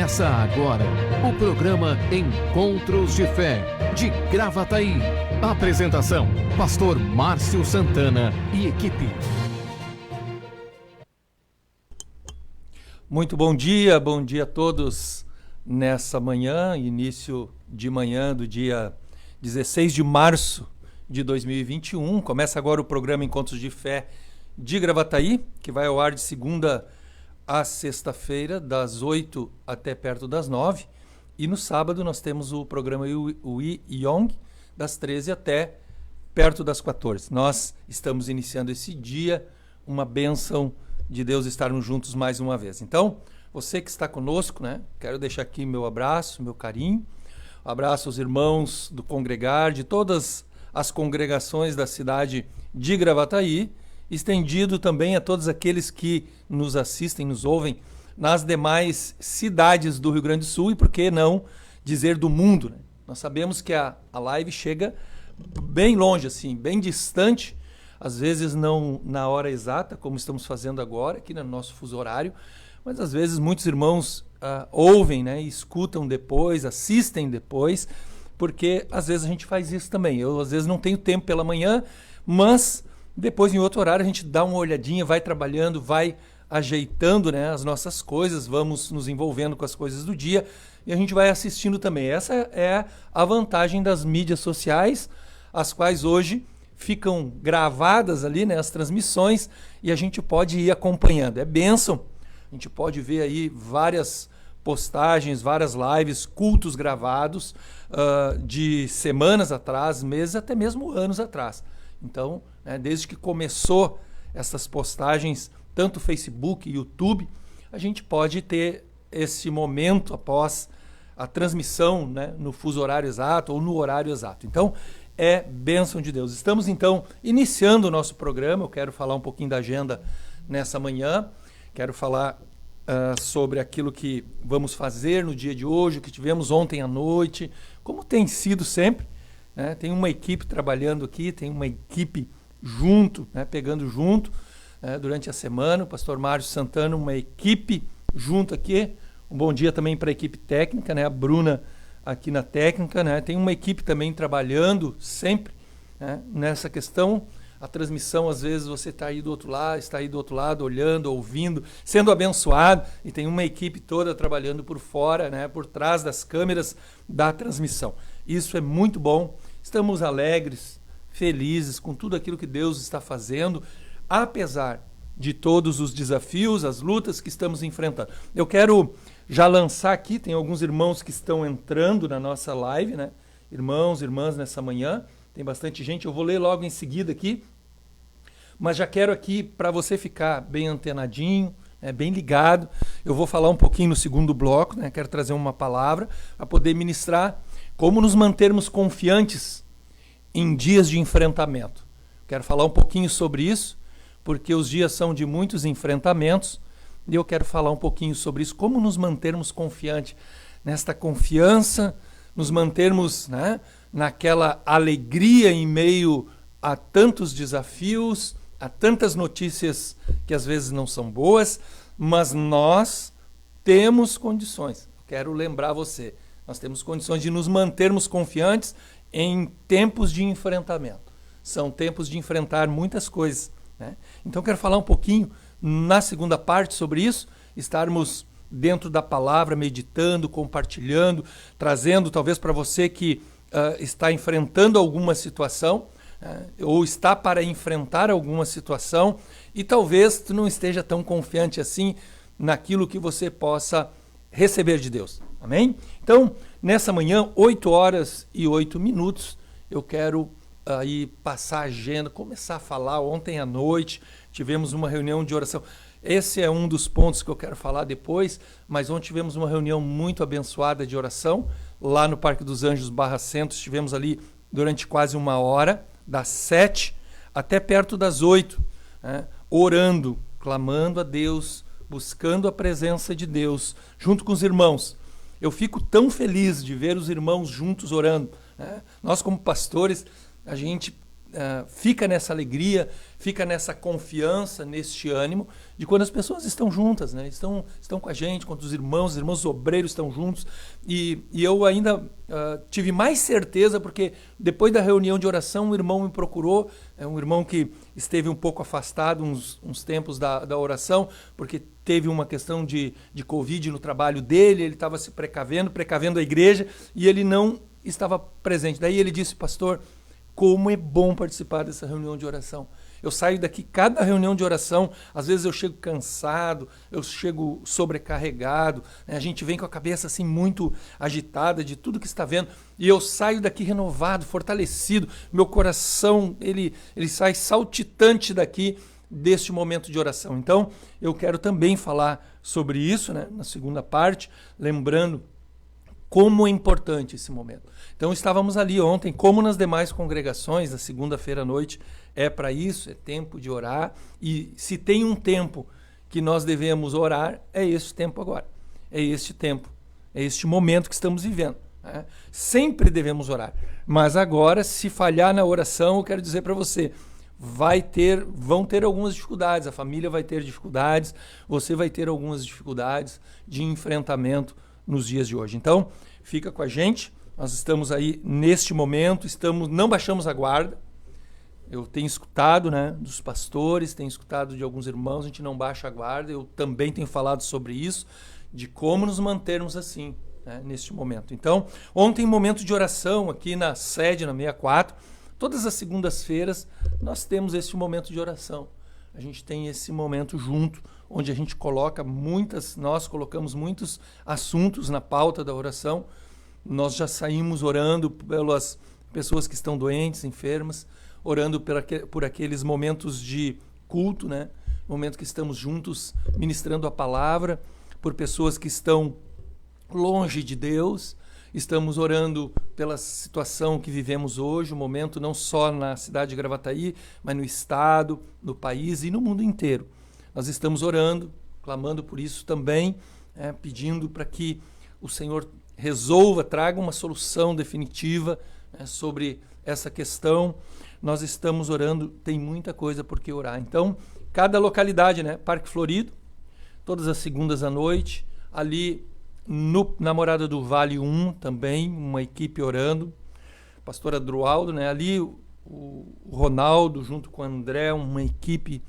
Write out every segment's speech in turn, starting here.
Começa agora o programa Encontros de Fé, de Gravataí. Apresentação, Pastor Márcio Santana e equipe. Muito bom dia a todos nessa manhã, início de manhã do dia 16 de março de 2021. Começa agora o programa Encontros de Fé de Gravataí, que vai ao ar de segunda a sexta-feira, das 8 até perto das 9. E no sábado nós temos o programa Ui Yong, das 13 até perto das 14. Nós estamos iniciando esse dia, uma bênção de Deus estarmos juntos mais uma vez. Então, você que está conosco, quero deixar aqui meu abraço, meu carinho. Um abraço aos irmãos do Congregar, de todas as congregações da cidade de Gravataí, estendido também a todos aqueles que nos assistem, nos ouvem nas demais cidades do Rio Grande do Sul e, por que não dizer, do mundo. Nós sabemos que a live chega bem longe, assim, bem distante, às vezes não na hora exata, como estamos fazendo agora, aqui no nosso fuso horário, mas às vezes muitos irmãos ouvem, escutam depois, assistem depois, porque às vezes a gente faz isso também. Eu às vezes não tenho tempo pela manhã, mas depois, em outro horário, a gente dá uma olhadinha, vai trabalhando, vai ajeitando as nossas coisas, vamos nos envolvendo com as coisas do dia e a gente vai assistindo também. Essa é a vantagem das mídias sociais, as quais hoje ficam gravadas ali, as transmissões, e a gente pode ir acompanhando. É bênção. A gente pode ver aí várias postagens, várias lives, cultos gravados de semanas atrás, meses, até mesmo anos atrás. Então, desde que começou essas postagens, tanto Facebook, YouTube, a gente pode ter esse momento após a transmissão, no fuso horário exato ou no horário exato. Então, é bênção de Deus. Estamos, então, iniciando o nosso programa. Eu quero falar um pouquinho da agenda nessa manhã. Quero falar sobre aquilo que vamos fazer no dia de hoje, o que tivemos ontem à noite, como tem sido sempre. Tem uma equipe trabalhando aqui, tem uma equipe junto, pegando junto durante a semana. O pastor Márcio Santana, uma equipe junto aqui. Um bom dia também para a equipe técnica, a Bruna aqui na técnica. Tem uma equipe também trabalhando sempre nessa questão. A transmissão, às vezes, você está aí do outro lado, olhando, ouvindo, sendo abençoado, e tem uma equipe toda trabalhando por fora, por trás das câmeras da transmissão. Isso é muito bom. Estamos alegres, felizes com tudo aquilo que Deus está fazendo, apesar de todos os desafios, as lutas que estamos enfrentando. Eu quero já lançar aqui, tem alguns irmãos que estão entrando na nossa live, irmãos, irmãs, nessa manhã. Tem bastante gente, eu vou ler logo em seguida aqui, mas já quero aqui para você ficar bem antenadinho, bem ligado. Eu vou falar um pouquinho no segundo bloco, quero trazer uma palavra para poder ministrar como nos mantermos confiantes em dias de enfrentamento. Quero falar um pouquinho sobre isso, porque os dias são de muitos enfrentamentos, e eu quero falar um pouquinho sobre isso, como nos mantermos confiantes nesta confiança, nos mantermos naquela alegria em meio a tantos desafios, a tantas notícias que às vezes não são boas, mas nós temos condições. Quero lembrar você, nós temos condições de nos mantermos confiantes em tempos de enfrentamento. São tempos de enfrentar muitas coisas. Então quero falar um pouquinho na segunda parte sobre isso, estarmos dentro da palavra, meditando, compartilhando, trazendo talvez para você que está enfrentando alguma situação, ou está para enfrentar alguma situação, e talvez tu não esteja tão confiante assim naquilo que você possa receber de Deus. Amém? Então, nessa manhã, 8h08, eu quero aí passar a agenda, começar a falar. Ontem à noite tivemos uma reunião de oração. Esse é um dos pontos que eu quero falar depois, mas ontem tivemos uma reunião muito abençoada de oração, lá no Parque dos Anjos /Centro. Estivemos ali durante quase uma hora, das 7 até perto das 8, orando, clamando a Deus, buscando a presença de Deus, junto com os irmãos. Eu fico tão feliz de ver os irmãos juntos orando. Nós, como pastores, a gente fica nessa alegria, fica nessa confiança, neste ânimo, de quando as pessoas estão juntas, né? Estão com a gente, quando os irmãos obreiros estão juntos. E eu ainda tive mais certeza, porque depois da reunião de oração, um irmão me procurou, um irmão que esteve um pouco afastado uns tempos da oração, porque teve uma questão de Covid no trabalho dele, ele estava se precavendo a igreja, e ele não estava presente. Daí ele disse: pastor, como é bom participar dessa reunião de oração. Eu saio daqui, cada reunião de oração, às vezes eu chego cansado, eu chego sobrecarregado, né? A gente vem com a cabeça assim muito agitada de tudo que está vendo, e eu saio daqui renovado, fortalecido, meu coração ele sai saltitante daqui deste momento de oração. Então, eu quero também falar sobre isso, né, na segunda parte, lembrando como é importante esse momento. Então estávamos ali ontem, como nas demais congregações, na segunda-feira à noite, é para isso, é tempo de orar, e se tem um tempo que nós devemos orar, é este tempo agora, é este tempo, é este momento que estamos vivendo, né? Sempre devemos orar, mas agora, se falhar na oração, eu quero dizer para você, vão ter algumas dificuldades, a família vai ter dificuldades, você vai ter algumas dificuldades de enfrentamento nos dias de hoje. Então, fica com a gente, nós estamos aí neste momento, não baixamos a guarda. Eu tenho escutado, né, dos pastores, tenho escutado de alguns irmãos, a gente não baixa a guarda, eu também tenho falado sobre isso, de como nos mantermos assim, né, neste momento. Então, ontem, momento de oração aqui na sede, na 64, todas as segundas-feiras nós temos esse momento de oração. A gente tem esse momento junto, onde a gente nós colocamos muitos assuntos na pauta da oração. Nós já saímos orando pelas pessoas que estão doentes, enfermas, orando por aqueles momentos de culto, né? Momento que estamos juntos ministrando a palavra, por pessoas que estão longe de Deus. Estamos orando pela situação que vivemos hoje, o momento não só na cidade de Gravataí, mas no estado, no país e no mundo inteiro. Nós estamos orando, clamando por isso também, pedindo para que o Senhor resolva, traga uma solução definitiva, sobre essa questão. Nós estamos orando, tem muita coisa por que orar. Então, cada localidade, né? Parque Florido, todas as segundas à noite, ali na Morada do Vale 1 também, uma equipe orando, pastor Adroaldo, né? Ali o Ronaldo junto com o André, uma equipe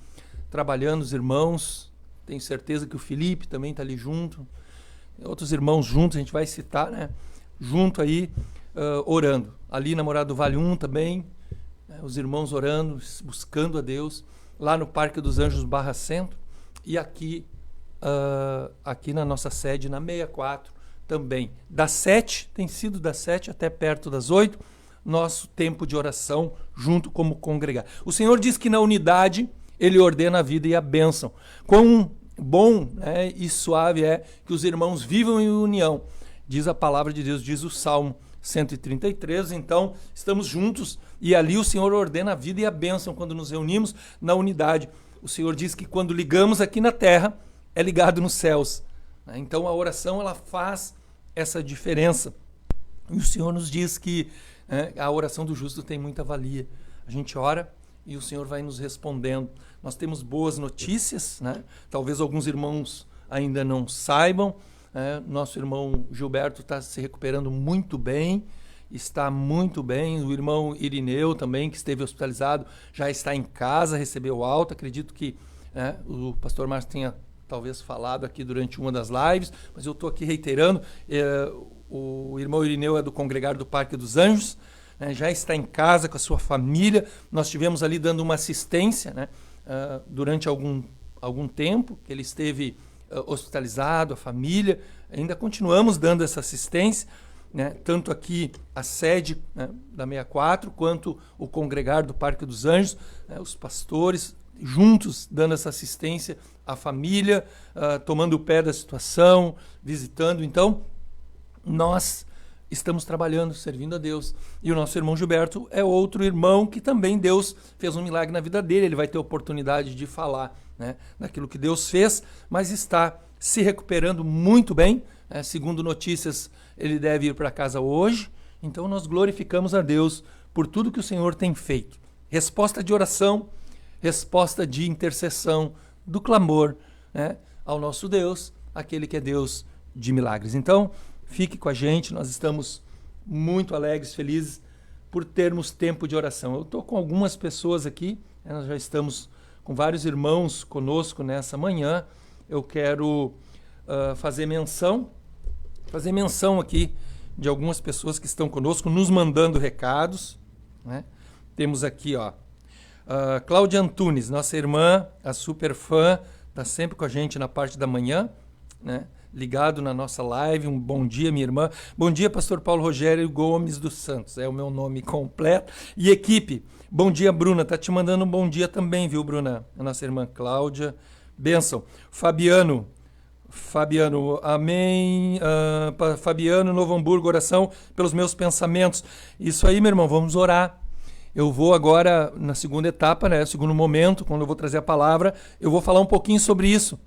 trabalhando, os irmãos, tenho certeza que o Felipe também está ali junto, outros irmãos juntos, a gente vai citar, né? Junto aí, orando. Ali na Morada do Vale 1 também, né? Os irmãos orando, buscando a Deus, lá no Parque dos Anjos Barra Centro, e aqui na nossa sede, na 64, também. Tem sido das 7 até perto das 8, nosso tempo de oração junto como congregar. O Senhor diz que na unidade Ele ordena a vida e a bênção. Quão bom, né, e suave é que os irmãos vivam em união. Diz a palavra de Deus, diz o Salmo 133. Então, estamos juntos e ali o Senhor ordena a vida e a bênção quando nos reunimos na unidade. O Senhor diz que quando ligamos aqui na terra, é ligado nos céus. Então, a oração ela faz essa diferença. E o Senhor nos diz que a oração do justo tem muita valia. A gente ora e o Senhor vai nos respondendo. Nós temos boas notícias, né? Talvez alguns irmãos ainda não saibam. Nosso irmão Gilberto está se recuperando muito bem, está muito bem. O irmão Irineu também, que esteve hospitalizado, já está em casa, recebeu alta. Acredito que o pastor Márcio tenha talvez falado aqui durante uma das lives, mas eu estou aqui reiterando. O irmão Irineu é do Congregário do Parque dos Anjos, já está em casa com a sua família. Nós estivemos ali dando uma assistência, né, durante algum tempo que ele esteve hospitalizado, a família. Ainda continuamos dando essa assistência, né, tanto aqui a sede, né, da 64, quanto o Congregário do Parque dos Anjos, né, os pastores juntos dando essa assistência à família, tomando o pé da situação, visitando. Então, nós estamos trabalhando, servindo a Deus. E o nosso irmão Gilberto é outro irmão que também Deus fez um milagre na vida dele. Ele vai ter oportunidade de falar, né, daquilo que Deus fez, mas está se recuperando muito bem. Segundo notícias, ele deve ir para casa hoje. Então nós glorificamos a Deus por tudo que o Senhor tem feito. resposta de oração, resposta de intercessão, do clamor, né, ao nosso Deus, aquele que é Deus de milagres. Então, fique com a gente, nós estamos muito alegres, felizes por termos tempo de oração. Eu estou com algumas pessoas aqui, né, nós já estamos com vários irmãos conosco nessa manhã. Eu quero fazer menção aqui de algumas pessoas que estão conosco, nos mandando recados, né? Temos aqui, Cláudia Antunes, nossa irmã, a super fã, está sempre com a gente na parte da manhã, né? Ligado na nossa live. Um bom dia, minha irmã. Bom dia, pastor Paulo Rogério Gomes dos Santos, é o meu nome completo. E equipe, bom dia, Bruna, tá te mandando um bom dia também, viu, Bruna? A nossa irmã Cláudia, bênção. Fabiano, amém. Fabiano, Novo Hamburgo, oração pelos meus pensamentos. Isso aí, meu irmão, vamos orar. Eu vou agora, na segunda etapa, né, segundo momento, quando eu vou trazer a palavra, eu vou falar um pouquinho sobre isso.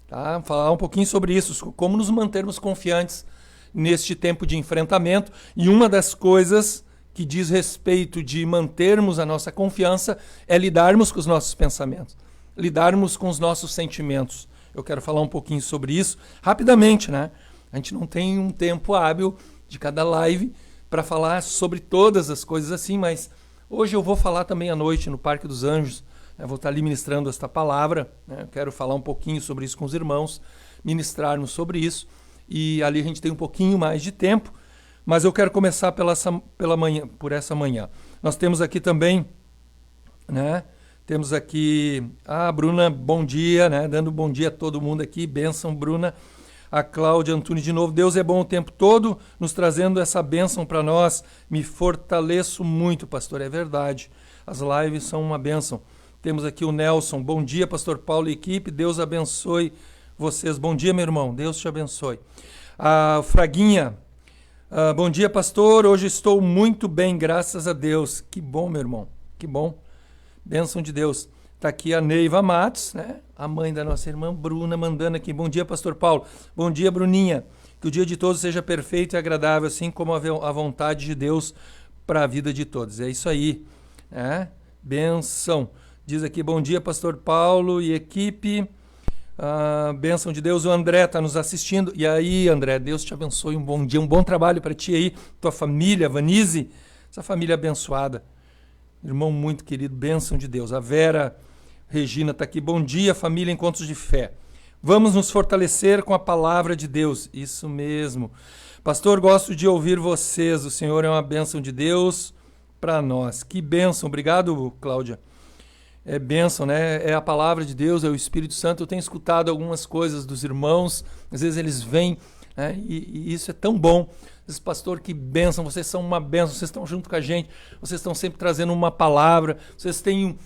Tá? Falar um pouquinho sobre isso, como nos mantermos confiantes neste tempo de enfrentamento. E uma das coisas que diz respeito de mantermos a nossa confiança é lidarmos com os nossos pensamentos, lidarmos com os nossos sentimentos. Eu quero falar um pouquinho sobre isso rapidamente, né? A gente não tem um tempo hábil de cada live para falar sobre todas as coisas assim, mas hoje eu vou falar também à noite no Parque dos Anjos. Eu vou estar ali ministrando esta palavra, né? Eu quero falar um pouquinho sobre isso com os irmãos, ministrarmos sobre isso, e ali a gente tem um pouquinho mais de tempo, mas eu quero começar por essa manhã. Nós temos aqui também, né? Temos aqui a Bruna, bom dia, né? Dando bom dia a todo mundo aqui, bênção, Bruna. A Cláudia Antunes de novo, Deus é bom o tempo todo, nos trazendo essa bênção para nós. Me fortaleço muito, pastor, é verdade. As lives são uma bênção. Temos aqui o Nelson, bom dia, pastor Paulo e equipe, Deus abençoe vocês. Bom dia, meu irmão, Deus te abençoe. A Fraguinha, bom dia, pastor, hoje estou muito bem, graças a Deus. Que bom, meu irmão, que bom. Bênção de Deus. Está aqui a Neiva Matos, né? A mãe da nossa irmã Bruna, mandando aqui. Bom dia, pastor Paulo. Bom dia, Bruninha. Que o dia de todos seja perfeito e agradável, assim como a vontade de Deus para a vida de todos. É isso aí, né? Bênção. Diz aqui, bom dia, pastor Paulo e equipe. Bênção de Deus. O André está nos assistindo. E aí, André, Deus te abençoe. Um bom dia, um bom trabalho para ti aí. Tua família, Vanise, essa família abençoada. Irmão muito querido, bênção de Deus. A Vera Regina está aqui. Bom dia, família Encontros de Fé. Vamos nos fortalecer com a palavra de Deus. Isso mesmo. Pastor, gosto de ouvir vocês. O Senhor é uma bênção de Deus para nós. Que bênção. Obrigado, Cláudia. É bênção, né? É a palavra de Deus, é o Espírito Santo. Eu tenho escutado algumas coisas dos irmãos. Às vezes eles vêm, né? E isso é tão bom. Pastor, que bênção, vocês são uma bênção, vocês estão junto com a gente, vocês estão sempre trazendo uma palavra, vocês têm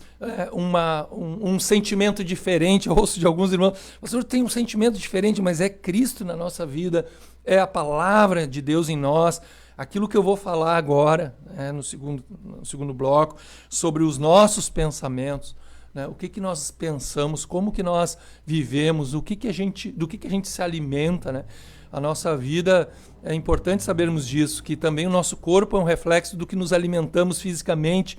um sentimento diferente. Eu ouço de alguns irmãos, pastor, tem um sentimento diferente, mas é Cristo na nossa vida, é a palavra de Deus em nós. Aquilo que eu vou falar agora, né, no segundo bloco, sobre os nossos pensamentos, né, o que nós pensamos, como que nós vivemos, do que a gente se alimenta, né? A nossa vida, é importante sabermos disso, que também o nosso corpo é um reflexo do que nos alimentamos fisicamente.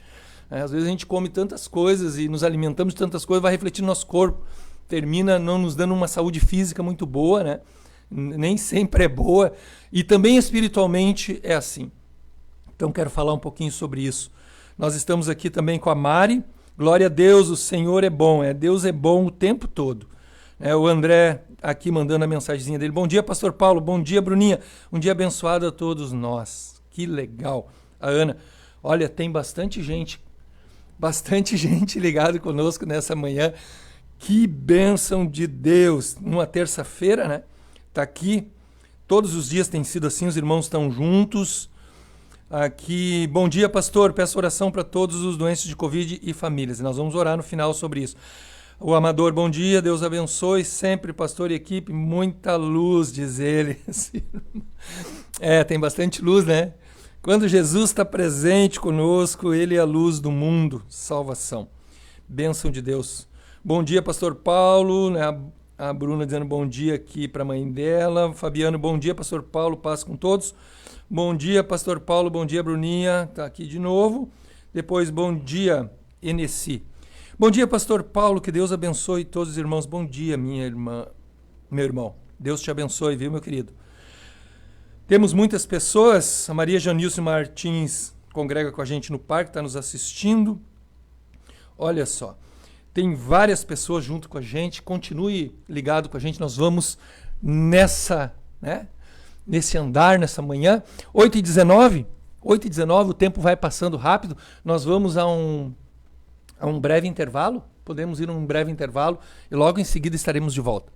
Às vezes a gente come tantas coisas e nos alimentamos de tantas coisas, vai refletir no nosso corpo, termina não nos dando uma saúde física muito boa, né? Nem sempre é boa, e também espiritualmente é assim. Então quero falar um pouquinho sobre isso. Nós estamos aqui também com a Mari. Glória a Deus, o Senhor é bom, Deus é bom o tempo todo. O André aqui mandando a mensagenzinha dele. Bom dia, pastor Paulo. Bom dia, Bruninha. Um dia abençoado a todos nós. Que legal. A Ana, olha, tem bastante gente ligada conosco nessa manhã. Que bênção de Deus. Numa terça-feira, né? Tá aqui. Todos os dias tem sido assim, os irmãos estão juntos. Aqui, bom dia, pastor. Peço oração para todos os doentes de Covid e famílias. Nós vamos orar no final sobre isso. O Amador, bom dia, Deus abençoe sempre, pastor e equipe, muita luz, diz ele. Tem bastante luz, né? Quando Jesus está presente conosco, ele é a luz do mundo, salvação. Bênção de Deus. Bom dia, pastor Paulo, né? A Bruna dizendo bom dia aqui para a mãe dela. Fabiano, bom dia, pastor Paulo, paz com todos. Bom dia, pastor Paulo, bom dia, Bruninha, está aqui de novo. Depois, bom dia, Enessi. Bom dia, pastor Paulo, que Deus abençoe todos os irmãos. Bom dia, minha irmã, meu irmão. Deus te abençoe, viu, meu querido? Temos muitas pessoas. A Maria Janilce Martins congrega com a gente no parque, está nos assistindo. Olha só, tem várias pessoas junto com a gente. Continue ligado com a gente. Nós vamos nesse andar, nessa manhã. 8h19, o tempo vai passando rápido. Nós vamos a um breve intervalo. Podemos ir a um breve intervalo e logo em seguida estaremos de volta.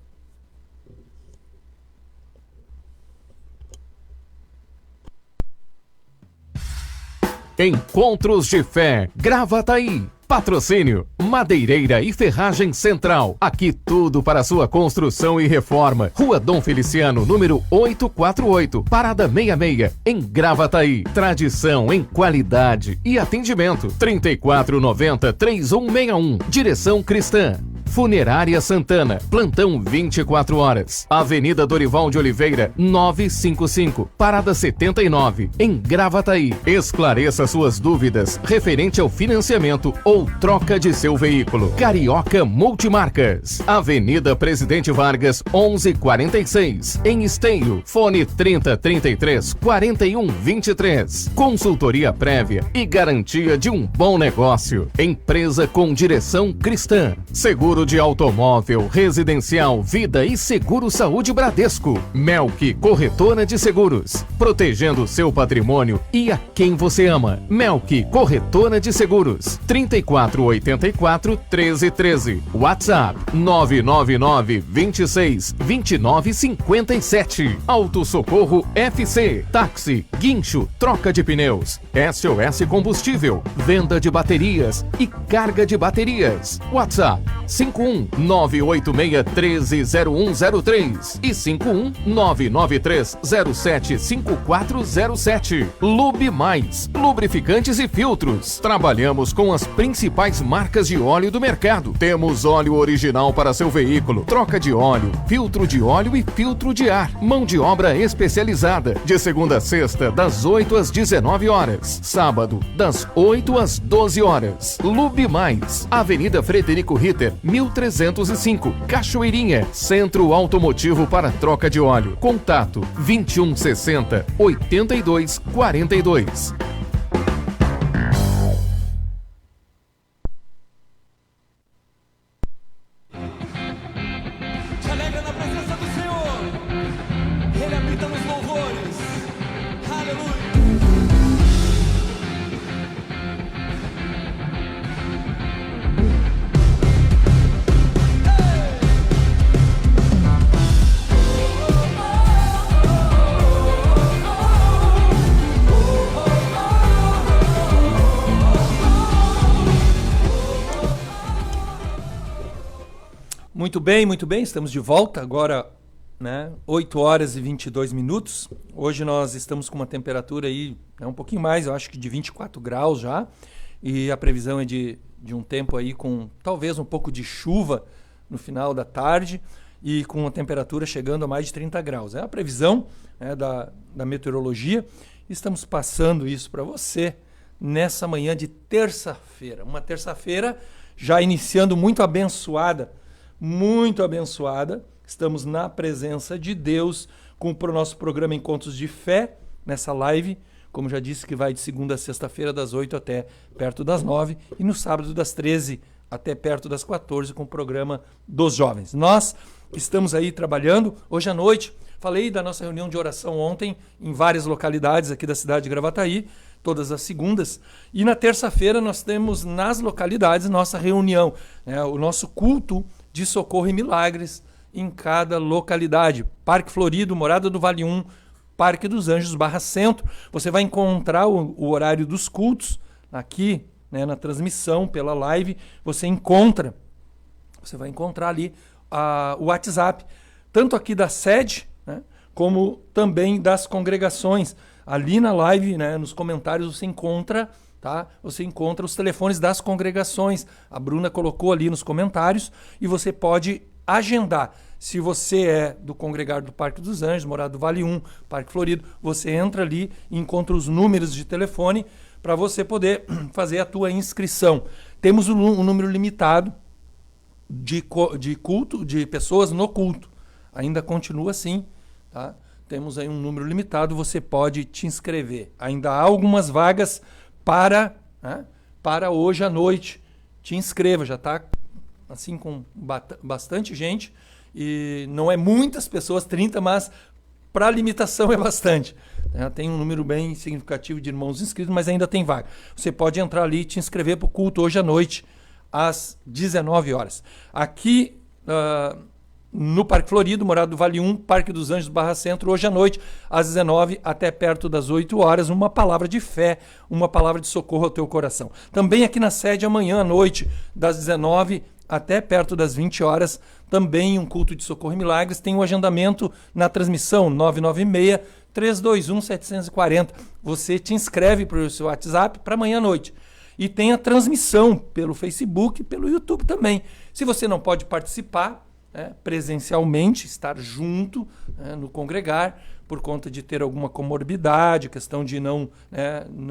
Encontros de Fé, Gravataí. Patrocínio, Madeireira e Ferragem Central. Aqui tudo para sua construção e reforma. Rua Dom Feliciano, número 848, Parada 66, em Gravataí. Tradição em qualidade e atendimento. 3490-3161. Direção Cristã. Funerária Santana, plantão 24 horas. Avenida Dorival de Oliveira, 955, Parada 79, em Gravataí. Esclareça suas dúvidas referente ao financiamento ou troca de seu veículo. Carioca Multimarcas, Avenida Presidente Vargas, 1146, em Esteio. Fone 3033-4123. Consultoria prévia e garantia de um bom negócio. Empresa com direção cristã. Seguro de automóvel, residencial, vida e seguro saúde Bradesco. Melk Corretora de Seguros, protegendo seu patrimônio e a quem você ama. Melk Corretora de Seguros, 3484-1313. WhatsApp 999-26-2957. Auto Socorro FC, táxi, guincho, troca de pneus, SOS Combustível, venda de baterias e carga de baterias. WhatsApp 51986130103 e 51993075407. Lube Mais, lubrificantes e filtros. Trabalhamos com as principais marcas de óleo do mercado. Temos óleo original para seu veículo, troca de óleo, filtro de óleo e filtro de ar. Mão de obra especializada, de segunda a sexta, das 8 às 19 horas. Sábado, das 8 às 12 horas. Lube Mais, Avenida Frederico Ritter, 1305, Cachoeirinha, Centro Automotivo para troca de óleo. Contato 2160-8242. Te alegra na presença do Senhor. Ele habita nos louvores. Aleluia. Muito bem, estamos de volta agora, 8 horas e 22 minutos. Hoje nós estamos com uma temperatura aí, um pouquinho mais, eu acho que de 24 graus já, e a previsão é de um tempo aí com talvez um pouco de chuva no final da tarde e com a temperatura chegando a mais de 30 graus. É a previsão da meteorologia. Estamos passando isso para você nessa manhã de terça-feira, uma terça-feira já iniciando muito abençoada. Estamos na presença de Deus com o nosso programa Encontros de Fé, nessa live, como já disse, que vai de segunda a sexta-feira, das 8 até perto das 9, e no sábado das 13 até perto das 14, com o programa dos jovens. Nós estamos aí trabalhando. Hoje à noite, falei da nossa reunião de oração ontem, em várias localidades aqui da cidade de Gravataí, todas as segundas, e na terça-feira nós temos nas localidades nossa reunião, o nosso culto de socorro e milagres em cada localidade. Parque Florido, Morada do Vale 1, Parque dos Anjos, Barra Centro. Você vai encontrar o horário dos cultos aqui, na transmissão pela live. Você vai encontrar ali o WhatsApp, tanto aqui da sede, como também das congregações. Ali na live, nos comentários, você encontra os telefones das congregações. A Bruna colocou ali nos comentários e você pode agendar. Se você é do congregário do Parque dos Anjos, Morada do Vale 1, Parque Florido, você entra ali e encontra os números de telefone para você poder fazer a tua inscrição. temos um número limitado de culto, de pessoas no culto. Ainda continua assim, tá? Temos aí um número limitado, você pode te inscrever. Ainda há algumas vagas para hoje à noite. Te inscreva, já está assim com bastante gente. E não é muitas pessoas, 30, mas para a limitação é bastante. Tem um número bem significativo de irmãos inscritos, mas ainda tem vaga. Você pode entrar ali e te inscrever para o culto hoje à noite, às 19 horas. Aqui no Parque Florido, Morada do Vale 1, Parque dos Anjos Barra Centro, hoje à noite, às 19 até perto das 8 horas, uma palavra de fé, uma palavra de socorro ao teu coração. Também aqui na sede, amanhã à noite, das 19 até perto das 20 horas, também um culto de socorro e milagres. Tem um agendamento na transmissão 996-321-740. Você te inscreve para o seu WhatsApp para amanhã à noite. E tem a transmissão pelo Facebook e pelo YouTube também. Se você não pode participar presencialmente, estar junto no congregar, por conta de ter alguma comorbidade, questão de não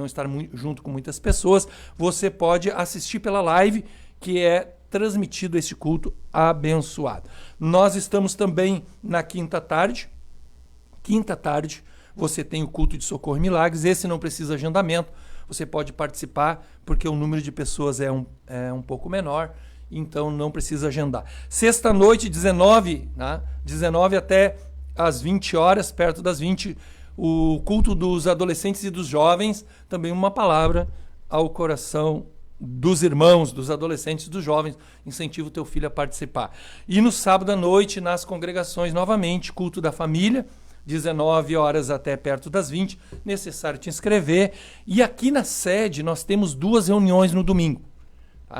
estar junto com muitas pessoas, você pode assistir pela live, que é transmitido esse culto abençoado. Nós estamos também na quinta tarde. Quinta tarde você tem o culto de socorro e milagres. Esse não precisa agendamento. Você pode participar porque o número de pessoas é um pouco menor. Então não precisa agendar. Sexta-noite, 19 até às 20 horas, perto das 20, o culto dos adolescentes e dos jovens, também uma palavra ao coração dos irmãos, dos adolescentes e dos jovens. Incentiva o teu filho a participar. E no sábado à noite, nas congregações, novamente, culto da família, 19 horas até perto das 20, necessário te inscrever. E aqui na sede nós temos 2 reuniões no domingo.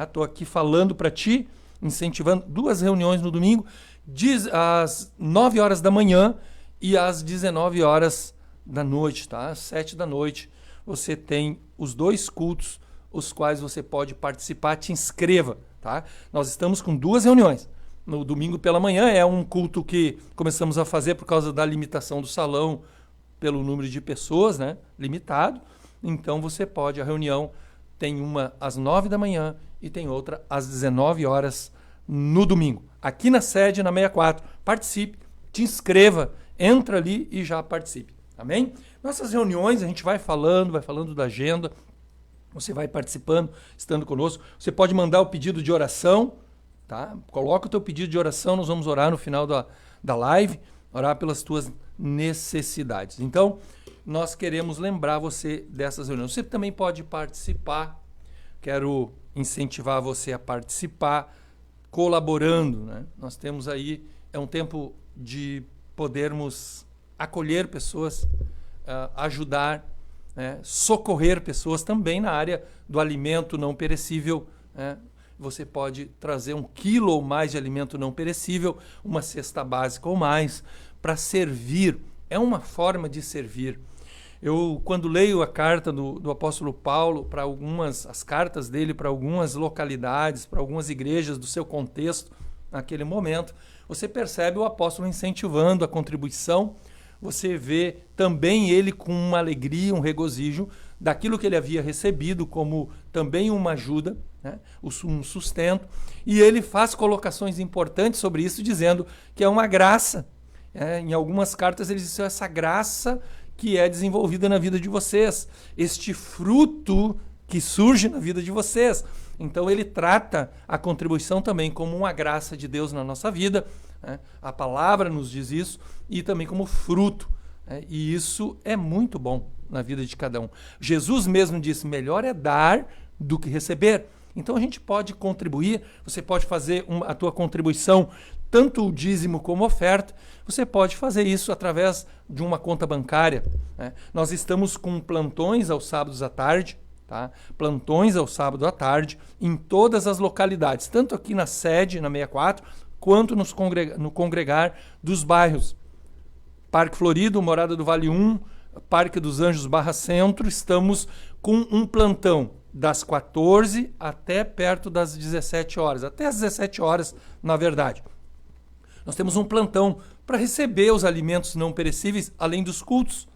Estou aqui falando para ti, incentivando 2 reuniões no domingo, às 9 horas da manhã e às 19 horas da noite, tá? Às 7 da noite você tem os 2 cultos, os quais você pode participar. Te inscreva, tá? Nós estamos com 2 reuniões. No domingo pela manhã é um culto que começamos a fazer por causa da limitação do salão, pelo número de pessoas, né? Limitado. Então você pode, a reunião tem uma às 9 da manhã e tem outra às 19 horas no domingo. Aqui na sede, na 64. Participe, te inscreva, entra ali e já participe. Amém? Nossas reuniões, a gente vai falando da agenda. Você vai participando, estando conosco. Você pode mandar o pedido de oração, tá? Coloca o teu pedido de oração, nós vamos orar no final da live, orar pelas tuas necessidades. Então, nós queremos lembrar você dessas reuniões. Você também pode participar. Quero incentivar você a participar, colaborando, né? Nós temos aí, é um tempo de podermos acolher pessoas, ajudar, socorrer pessoas também na área do alimento não perecível. Você pode trazer 1 quilo ou mais de alimento não perecível, uma cesta básica ou mais, para servir. É uma forma de servir. Eu, quando leio a carta do apóstolo Paulo, as cartas dele para algumas localidades, para algumas igrejas do seu contexto, naquele momento, você percebe o apóstolo incentivando a contribuição. Você vê também ele com uma alegria, um regozijo daquilo que ele havia recebido como também uma ajuda, né? Um sustento. E ele faz colocações importantes sobre isso, dizendo que é uma graça. Em algumas cartas ele diz essa graça que é desenvolvida na vida de vocês, este fruto que surge na vida de vocês. Então ele trata a contribuição também como uma graça de Deus na nossa vida, né? A palavra nos diz isso, e também como fruto, né? E isso é muito bom na vida de cada um. Jesus mesmo disse, melhor é dar do que receber. Então a gente pode contribuir, você pode fazer a tua contribuição, tanto o dízimo como oferta, você pode fazer isso através de uma conta bancária, né? Nós estamos com plantões aos sábados à tarde, tá? Plantões ao sábado à tarde em todas as localidades, tanto aqui na sede, na 64, quanto no congregar dos bairros. Parque Florido, Morada do Vale 1, Parque dos Anjos Barra Centro, estamos com um plantão das 14 até perto das 17 horas, até as 17 horas, na verdade. Nós temos um plantão para receber os alimentos não perecíveis, além dos cultos.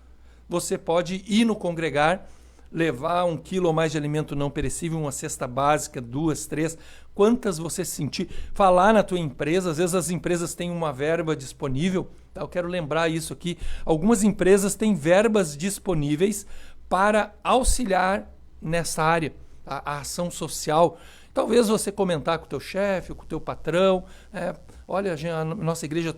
Você pode ir no congregar levar 1 quilo ou mais de alimento não perecível, uma cesta básica, 2, 3, quantas você sentir. Falar na tua empresa, às vezes as empresas têm uma verba disponível, tá? Eu quero lembrar isso aqui. Algumas empresas têm verbas disponíveis para auxiliar nessa área, a ação social. Talvez você comentar com o teu chefe, com o teu patrão, olha, a nossa igreja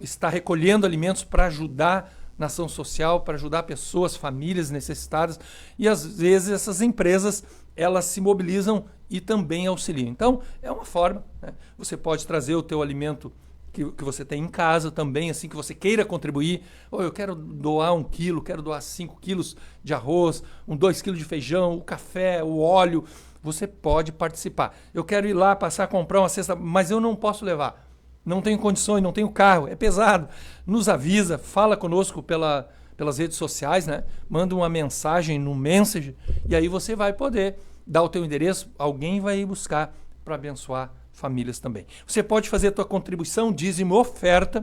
está recolhendo alimentos para ajudar na ação social, para ajudar pessoas, famílias necessitadas, e às vezes essas empresas, elas se mobilizam e também auxiliam. Então, é uma forma, né? Você pode trazer o teu alimento que você tem em casa também, assim que você queira contribuir. Eu quero doar 1 quilo, quero doar 5 quilos de arroz, 2 quilos de feijão, o café, o óleo. Você pode participar. Eu quero ir lá passar a comprar uma cesta, mas eu não posso levar. Não tenho condições, não tenho carro, é pesado. Nos avisa, fala conosco pelas redes sociais, né? Manda uma mensagem no Messenger e aí você vai poder dar o teu endereço, alguém vai ir buscar para abençoar famílias também. Você pode fazer a tua contribuição, dízimo, oferta.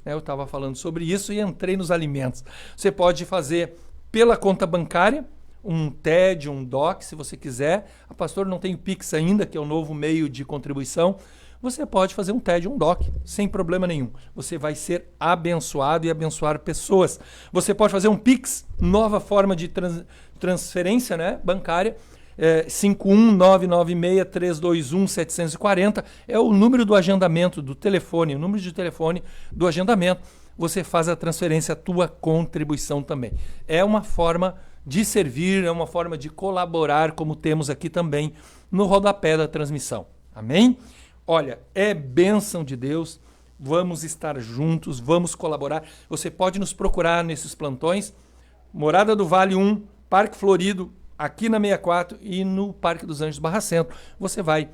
Eu estava falando sobre isso e entrei nos alimentos. Você pode fazer pela conta bancária, um TED, um DOC, se você quiser. A pastor não tem o Pix ainda, que é o novo meio de contribuição. Você pode fazer um TED, um DOC, sem problema nenhum. Você vai ser abençoado e abençoar pessoas. Você pode fazer um Pix, nova forma de transferência, né, bancária, 51996321740, é o número do agendamento do telefone, o número de telefone do agendamento. Você faz a transferência, a tua contribuição também. É uma forma de servir, é uma forma de colaborar, como temos aqui também no rodapé da transmissão. Amém? Olha, é bênção de Deus, vamos estar juntos, vamos colaborar. Você pode nos procurar nesses plantões, Morada do Vale 1, Parque Florido, aqui na 64 e no Parque dos Anjos Barra Centro. Você vai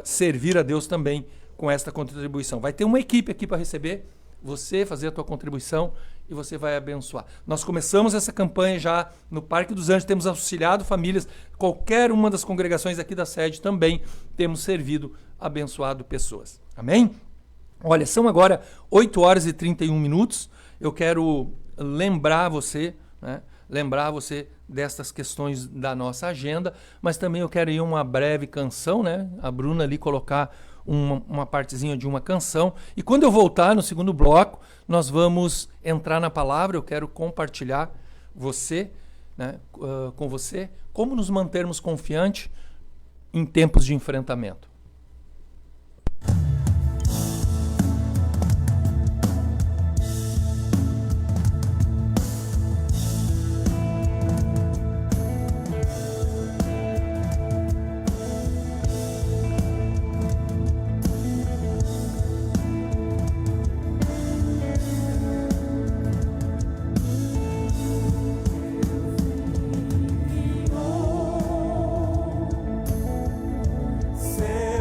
servir a Deus também com esta contribuição. Vai ter uma equipe aqui para receber, você fazer a tua contribuição e você vai abençoar. Nós começamos essa campanha já no Parque dos Anjos, temos auxiliado famílias, qualquer uma das congregações aqui da sede também temos servido, abençoado pessoas. Amém? Olha, são agora 8 horas e 31 minutos. Eu quero lembrar você, né? Lembrar você destas questões da nossa agenda, mas também eu quero ir uma breve canção, né? A Bruna ali colocar uma partezinha de uma canção. E quando eu voltar no segundo bloco, nós vamos entrar na palavra. Eu quero compartilhar com você como nos mantermos confiantes em tempos de enfrentamento. Say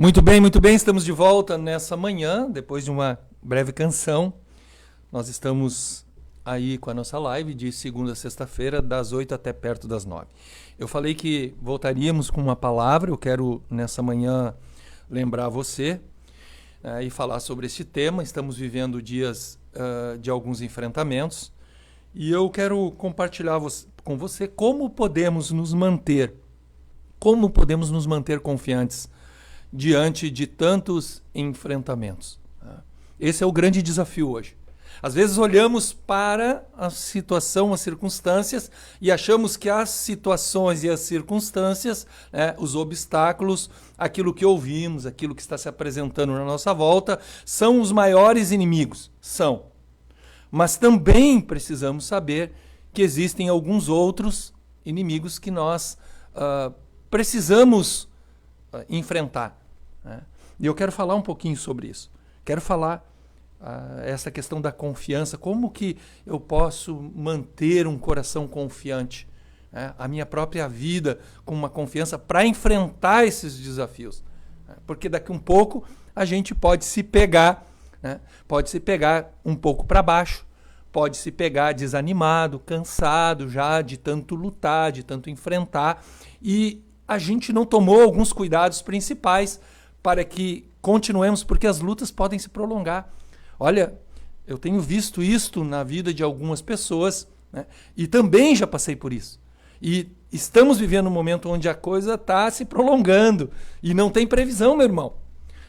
Muito bem, estamos de volta nessa manhã, depois de uma breve canção. Nós estamos aí com a nossa live de segunda a sexta-feira, das 8 até perto das 9. Eu falei que voltaríamos com uma palavra, eu quero nessa manhã lembrar você e falar sobre este tema. Estamos vivendo dias de alguns enfrentamentos e eu quero compartilhar com você como podemos nos manter confiantes diante de tantos enfrentamentos. Esse é o grande desafio hoje. Às vezes olhamos para a situação, as circunstâncias, e achamos que as situações e as circunstâncias, os obstáculos, aquilo que ouvimos, aquilo que está se apresentando na nossa volta, são os maiores inimigos. São. Mas também precisamos saber que existem alguns outros inimigos que nós precisamos enfrentar. E eu quero falar um pouquinho sobre isso. Quero falar essa questão da confiança, como que eu posso manter um coração confiante, a minha própria vida com uma confiança para enfrentar esses desafios. Porque daqui um pouco a gente pode se pegar, um pouco para baixo, pode se pegar desanimado, cansado já de tanto lutar, de tanto enfrentar, e a gente não tomou alguns cuidados principais para que continuemos, porque as lutas podem se prolongar. Olha, eu tenho visto isto na vida de algumas pessoas, e também já passei por isso. E estamos vivendo um momento onde a coisa está se prolongando e não tem previsão, meu irmão.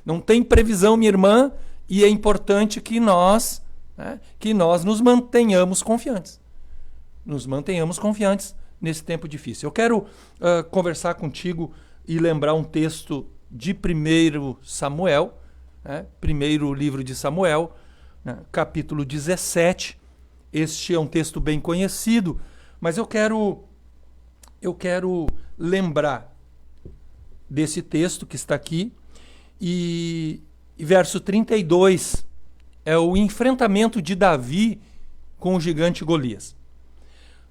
Não tem previsão, minha irmã, e é importante que nós nos mantenhamos confiantes. Nos mantenhamos confiantes nesse tempo difícil. Eu quero conversar contigo e lembrar um texto de 1 Samuel, primeiro livro de Samuel, capítulo 17. Este é um texto bem conhecido, mas eu quero lembrar desse texto que está aqui, e verso 32 é o enfrentamento de Davi com o gigante Golias.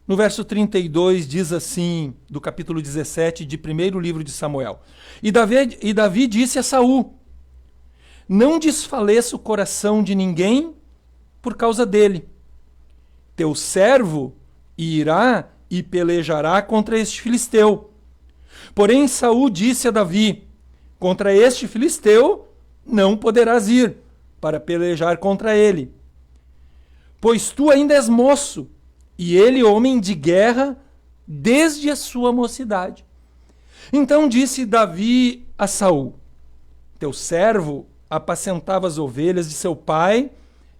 No verso 32 diz assim, do capítulo 17 de primeiro livro de Samuel: E Davi disse a Saul: Não desfaleça o coração de ninguém por causa dele. Teu servo irá e pelejará contra este filisteu. Porém Saul disse a Davi: Contra este filisteu não poderás ir para pelejar contra ele, pois tu ainda és moço, e ele homem de guerra desde a sua mocidade. Então disse Davi a Saul: Teu servo apacentava as ovelhas de seu pai,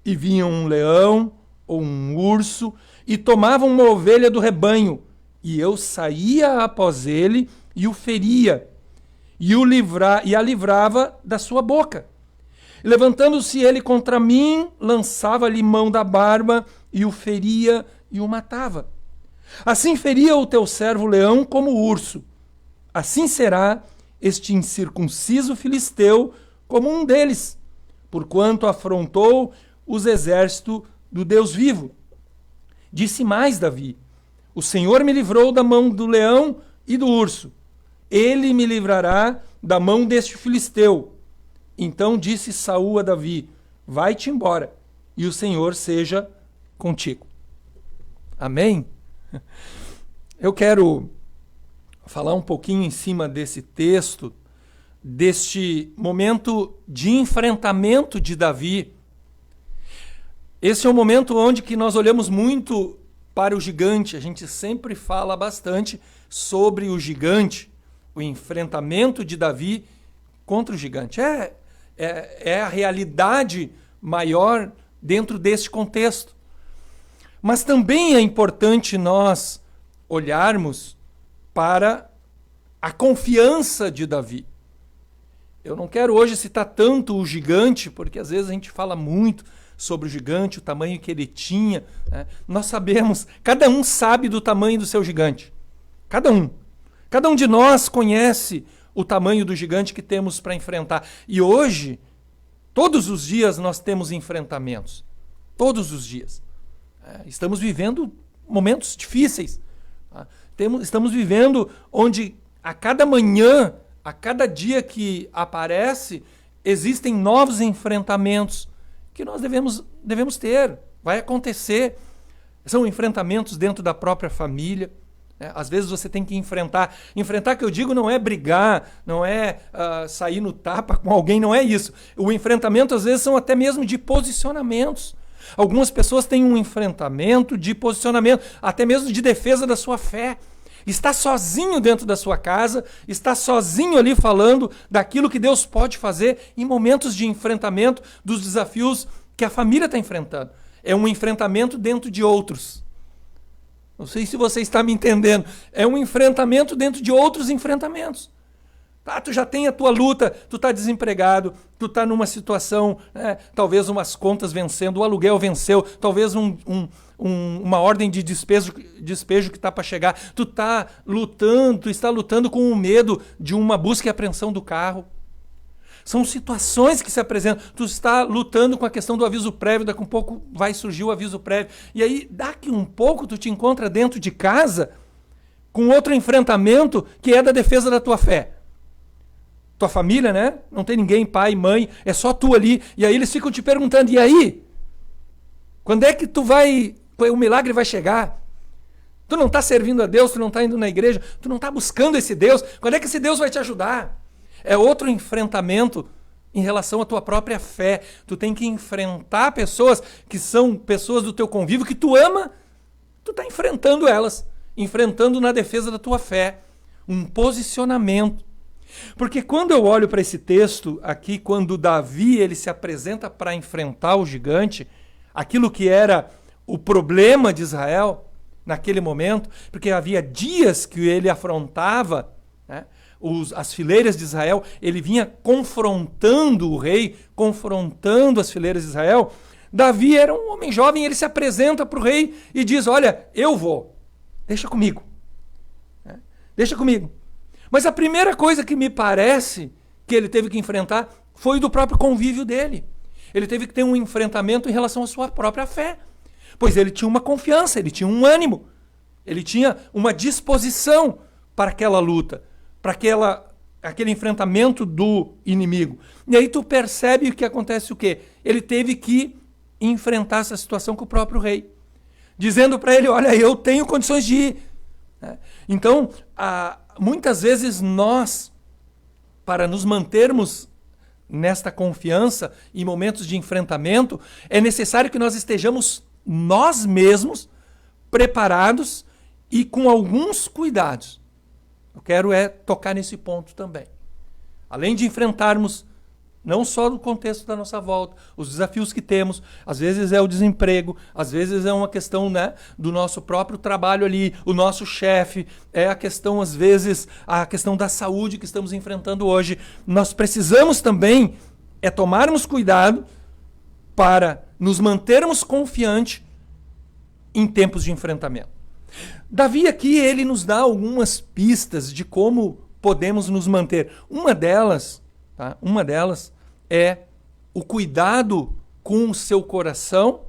e vinha um leão ou um urso, e tomava uma ovelha do rebanho, e eu saía após ele, e o feria, e a livrava da sua boca. Levantando-se ele contra mim, lançava-lhe mão da barba, e o feria e o matava. Assim feria o teu servo leão como o urso. Assim será este incircunciso filisteu como um deles, porquanto afrontou os exércitos do Deus vivo. Disse mais Davi: O Senhor me livrou da mão do leão e do urso. Ele me livrará da mão deste filisteu. Então disse Saul a Davi: Vai-te embora, e o Senhor seja contigo. Amém? Eu quero falar um pouquinho em cima desse texto, deste momento de enfrentamento de Davi. Esse é um momento onde que nós olhamos muito para o gigante. A gente sempre fala bastante sobre o gigante, o enfrentamento de Davi contra o gigante. É a realidade maior dentro deste contexto. Mas também é importante nós olharmos para a confiança de Davi. Eu não quero hoje citar tanto o gigante, porque às vezes a gente fala muito sobre o gigante, o tamanho que ele tinha. Nós sabemos, cada um sabe do tamanho do seu gigante. Cada um. Cada um de nós conhece o tamanho do gigante que temos para enfrentar. E hoje, todos os dias nós temos enfrentamentos. Todos os dias. Estamos vivendo momentos difíceis. Estamos vivendo onde a cada manhã A cada dia que aparece, existem novos enfrentamentos que nós devemos ter. Vai acontecer. São enfrentamentos dentro da própria família. Às vezes você tem que enfrentar. Enfrentar, que eu digo, não é brigar, não é sair no tapa com alguém, não é isso. O enfrentamento, às vezes, são até mesmo de posicionamentos. Algumas pessoas têm um enfrentamento de posicionamento, até mesmo de defesa da sua fé. Está sozinho dentro da sua casa, está sozinho ali falando daquilo que Deus pode fazer em momentos de enfrentamento dos desafios que a família está enfrentando. É um enfrentamento dentro de outros. Não sei se você está me entendendo. É um enfrentamento dentro de outros enfrentamentos. Tá, tu já tem a tua luta, tu está desempregado, tu está numa situação, talvez umas contas vencendo, o aluguel venceu, talvez uma ordem de despejo que está para chegar. Tu está lutando com o medo de uma busca e apreensão do carro. São situações que se apresentam. Tu está lutando com a questão do aviso prévio, daqui a um pouco vai surgir o aviso prévio. E aí, daqui um pouco, tu te encontra dentro de casa com outro enfrentamento que é da defesa da tua fé. Tua família, né? Não tem ninguém, pai, mãe, é só tu ali. E aí eles ficam te perguntando, e aí? Quando é que o milagre vai chegar? Tu não está servindo a Deus, tu não está indo na igreja, tu não está buscando esse Deus. Quando é que esse Deus vai te ajudar? É outro enfrentamento em relação à tua própria fé. Tu tem que enfrentar pessoas que são pessoas do teu convívio, que tu ama, tu está enfrentando elas, enfrentando na defesa da tua fé. Um posicionamento. Porque quando eu olho para esse texto aqui, quando Davi ele se apresenta para enfrentar o gigante, aquilo que era o problema de Israel naquele momento, porque havia dias que ele afrontava, né, as fileiras de Israel, ele vinha confrontando o rei, confrontando as fileiras de Israel. Davi era um homem jovem, ele se apresenta para o rei e diz, olha, eu vou, deixa comigo. Deixa comigo. Mas a primeira coisa que me parece que ele teve que enfrentar foi do próprio convívio dele. Ele teve que ter um enfrentamento em relação à sua própria fé. Pois ele tinha uma confiança, ele tinha um ânimo, ele tinha uma disposição para aquela luta, para aquele enfrentamento do inimigo. E aí tu percebe que acontece o quê? Ele teve que enfrentar essa situação com o próprio rei, dizendo para ele, olha, eu tenho condições de ir. Então, muitas vezes nós, para nos mantermos nesta confiança em momentos de enfrentamento, é necessário que nós estejamos nós mesmos preparados e com alguns cuidados. Eu quero tocar nesse ponto também. Além de enfrentarmos não só no contexto da nossa volta, os desafios que temos, às vezes é o desemprego, às vezes é uma questão, né, do nosso próprio trabalho ali, o nosso chefe, é a questão, às vezes, a questão da saúde que estamos enfrentando hoje. Nós precisamos também tomarmos cuidado para nos mantermos confiantes em tempos de enfrentamento. Davi aqui, ele nos dá algumas pistas de como podemos nos manter. Uma delas é o cuidado com o seu coração.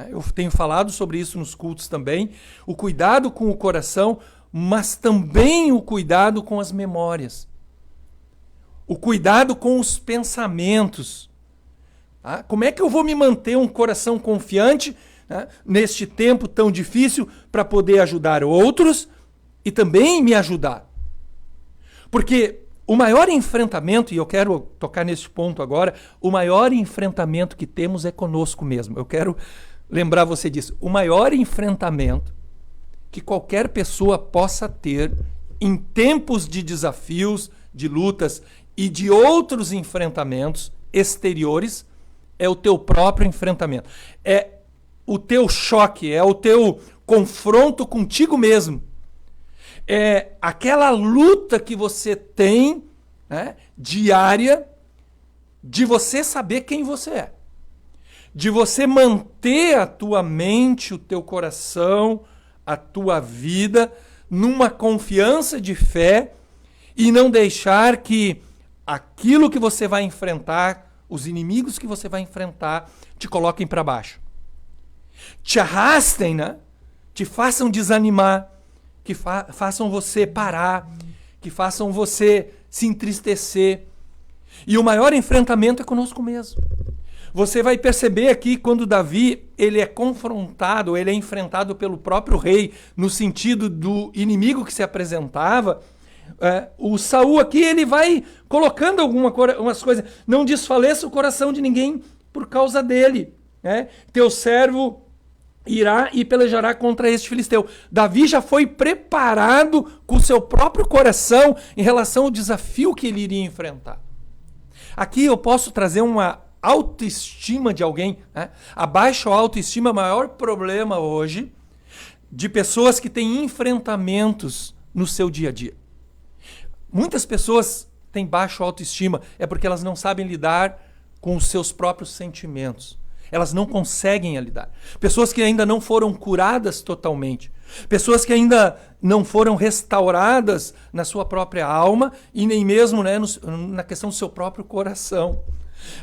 Eu tenho falado sobre isso nos cultos também. O cuidado com o coração, mas também o cuidado com as memórias. O cuidado com os pensamentos. Como é que eu vou me manter um coração confiante neste tempo tão difícil para poder ajudar outros e também me ajudar? Porque o maior enfrentamento, e eu quero tocar nesse ponto agora, o maior enfrentamento que temos é conosco mesmo. Eu quero lembrar você disso. O maior enfrentamento que qualquer pessoa possa ter em tempos de desafios, de lutas e de outros enfrentamentos exteriores é o teu próprio enfrentamento. É o teu choque, é o teu confronto contigo mesmo. É aquela luta que você tem, né, diária, de você saber quem você é. De você manter a tua mente, o teu coração, a tua vida numa confiança de fé e não deixar que aquilo que você vai enfrentar, os inimigos que você vai enfrentar, te coloquem para baixo. Te arrastem, né? Te façam desanimar, que façam você parar, que façam você se entristecer. E o maior enfrentamento é conosco mesmo. Você vai perceber aqui quando Davi ele é confrontado, ele é enfrentado pelo próprio rei, no sentido do inimigo que se apresentava. O Saul aqui ele vai colocando algumas coisas. Não desfaleça o coração de ninguém por causa dele. Né? Teu servo irá e pelejará contra este filisteu. Davi já foi preparado com o seu próprio coração em relação ao desafio que ele iria enfrentar. Aqui eu posso trazer uma autoestima de alguém, né? A baixa autoestima é o maior problema hoje de pessoas que têm enfrentamentos no seu dia a dia. Muitas pessoas têm baixa autoestima, é porque elas não sabem lidar com os seus próprios sentimentos. Elas não conseguem lidar. Pessoas que ainda não foram curadas totalmente. Pessoas que ainda não foram restauradas na sua própria alma e nem mesmo, né, na questão do seu próprio coração.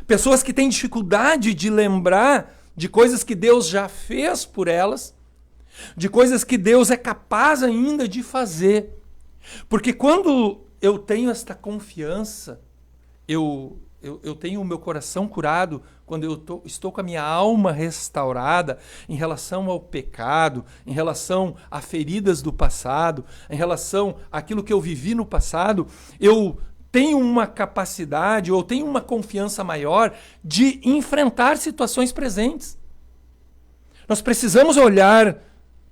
Pessoas que têm dificuldade de lembrar de coisas que Deus já fez por elas, de coisas que Deus é capaz ainda de fazer. Porque quando eu tenho esta confiança, eu tenho o meu coração curado, quando eu estou com a minha alma restaurada em relação ao pecado, em relação a feridas do passado, em relação àquilo que eu vivi no passado, eu tenho uma capacidade ou tenho uma confiança maior de enfrentar situações presentes. Nós precisamos olhar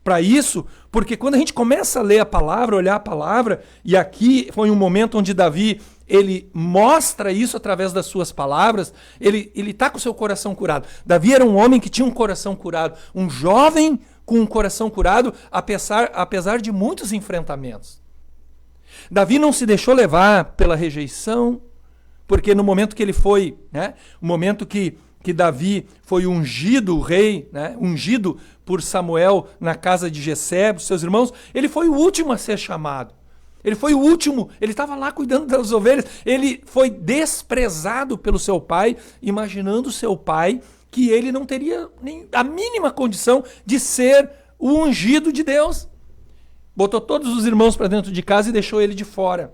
para isso, porque quando a gente começa a ler a palavra, olhar a palavra, e aqui foi um momento onde Davi ele mostra isso através das suas palavras, ele está com o seu coração curado. Davi era um homem que tinha um coração curado, um jovem com um coração curado, apesar de muitos enfrentamentos. Davi não se deixou levar pela rejeição, porque no momento que ele foi, né, o momento que Davi foi ungido, o rei, né, ungido por Samuel na casa de Jessé, os seus irmãos, ele foi o último a ser chamado. Ele foi o último, ele estava lá cuidando das ovelhas, ele foi desprezado pelo seu pai, imaginando seu pai que ele não teria nem a mínima condição de ser o ungido de Deus. Botou todos os irmãos para dentro de casa e deixou ele de fora.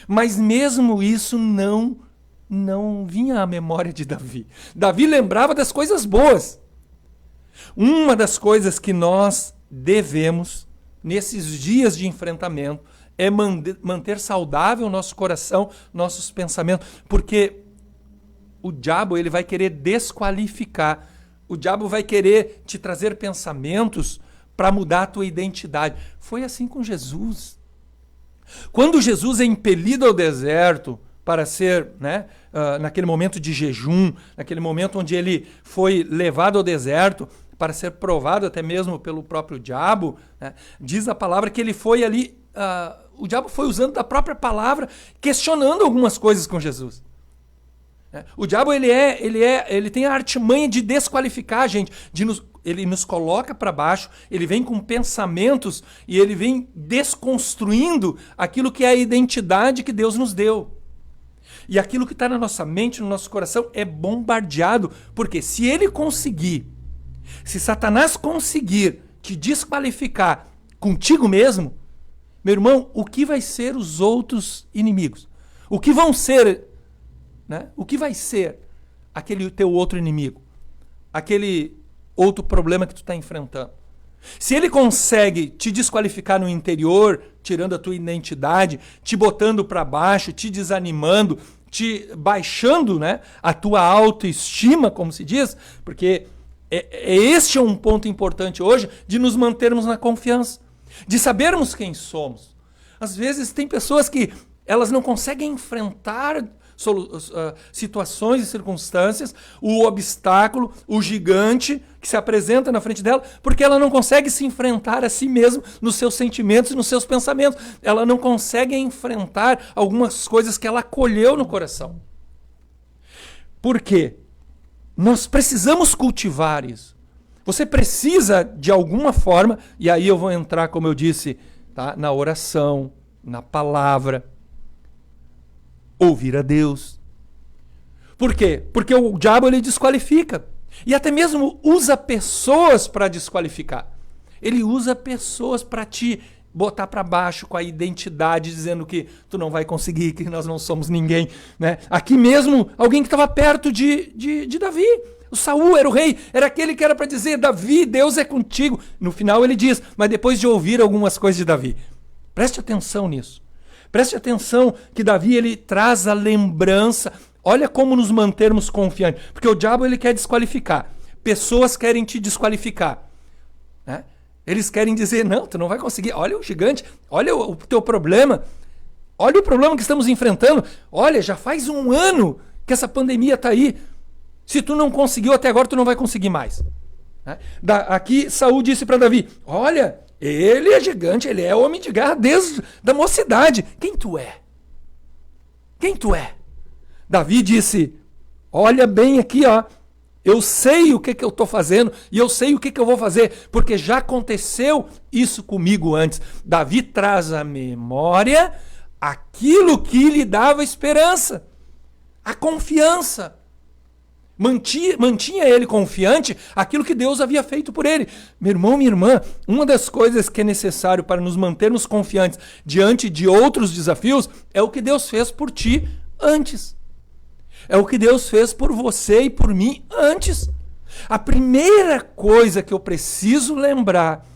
Mas mesmo isso não vinha à memória de Davi. Davi lembrava das coisas boas. Uma das coisas que nós devemos, nesses dias de enfrentamento, é manter saudável o nosso coração, nossos pensamentos, porque o diabo ele vai querer desqualificar, o diabo vai querer te trazer pensamentos para mudar a tua identidade. Foi assim com Jesus. Quando Jesus é impelido ao deserto para ser, né, naquele momento de jejum, naquele momento onde ele foi levado ao deserto para ser provado até mesmo pelo próprio diabo, né, diz a palavra que ele foi ali, o diabo foi usando da própria palavra, questionando algumas coisas com Jesus. O diabo ele tem a artimanha de desqualificar a gente, ele nos coloca para baixo, ele vem com pensamentos e ele vem desconstruindo aquilo que é a identidade que Deus nos deu. E aquilo que está na nossa mente, no nosso coração, é bombardeado, porque se se Satanás conseguir te desqualificar contigo mesmo, meu irmão, o que vai ser os outros inimigos? O que vão ser, né? O que vai ser aquele teu outro inimigo? Aquele outro problema que tu está enfrentando? Se ele consegue te desqualificar no interior, tirando a tua identidade, te botando para baixo, te desanimando, te baixando, né, a tua autoestima, como se diz, porque este é um ponto importante hoje de nos mantermos na confiança, de sabermos quem somos. Às vezes tem pessoas que elas não conseguem enfrentar situações e circunstâncias, o obstáculo, o gigante que se apresenta na frente dela, porque ela não consegue se enfrentar a si mesma nos seus sentimentos e nos seus pensamentos. Ela não consegue enfrentar algumas coisas que ela acolheu no coração. Por quê? Nós precisamos cultivar isso. Você precisa, de alguma forma, e aí eu vou entrar, como eu disse, tá, na oração, na palavra, ouvir a Deus. Por quê? Porque o diabo ele desqualifica. E até mesmo usa pessoas para desqualificar. Ele usa pessoas para te botar para baixo com a identidade, dizendo que tu não vai conseguir, que nós não somos ninguém, né? Aqui mesmo, alguém que estava perto de Davi. O Saul era o rei, era aquele que era para dizer: Davi, Deus é contigo. No final ele diz, mas depois de ouvir algumas coisas de Davi. Preste atenção nisso. Preste atenção que Davi, ele traz a lembrança. Olha como nos mantermos confiantes. Porque o diabo, ele quer desqualificar. Pessoas querem te desqualificar, né? Eles querem dizer: não, tu não vai conseguir. Olha o gigante, olha o teu problema. Olha o problema que estamos enfrentando. Olha, já faz 1 ano que essa pandemia está aí. Se tu não conseguiu até agora, tu não vai conseguir mais, né? Aqui Saul disse para Davi: olha, ele é gigante, ele é homem de guerra desde a mocidade. Quem tu é? Quem tu é? Davi disse: olha bem aqui, ó. Eu sei o que eu estou fazendo e eu sei o que eu vou fazer, porque já aconteceu isso comigo antes. Davi traz à memória aquilo que lhe dava esperança, a confiança. Mantinha ele confiante aquilo que Deus havia feito por ele. Meu irmão, minha irmã, uma das coisas que é necessário para nos mantermos confiantes diante de outros desafios é o que Deus fez por ti antes. É o que Deus fez por você e por mim antes. A primeira coisa que eu preciso lembrar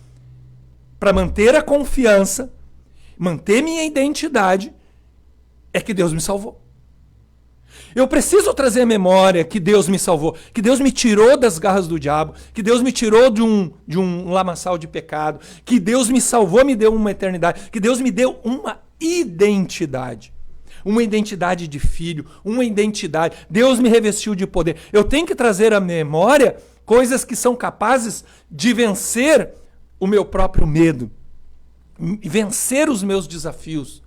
para manter a confiança, manter minha identidade, é que Deus me salvou. Eu preciso trazer à memória que Deus me salvou, que Deus me tirou das garras do diabo, que Deus me tirou de um lamaçal de pecado, que Deus me salvou, me deu uma eternidade, que Deus me deu uma identidade. Uma identidade de filho, uma identidade. Deus me revestiu de poder. Eu tenho que trazer à memória coisas que são capazes de vencer o meu próprio medo, vencer os meus desafios.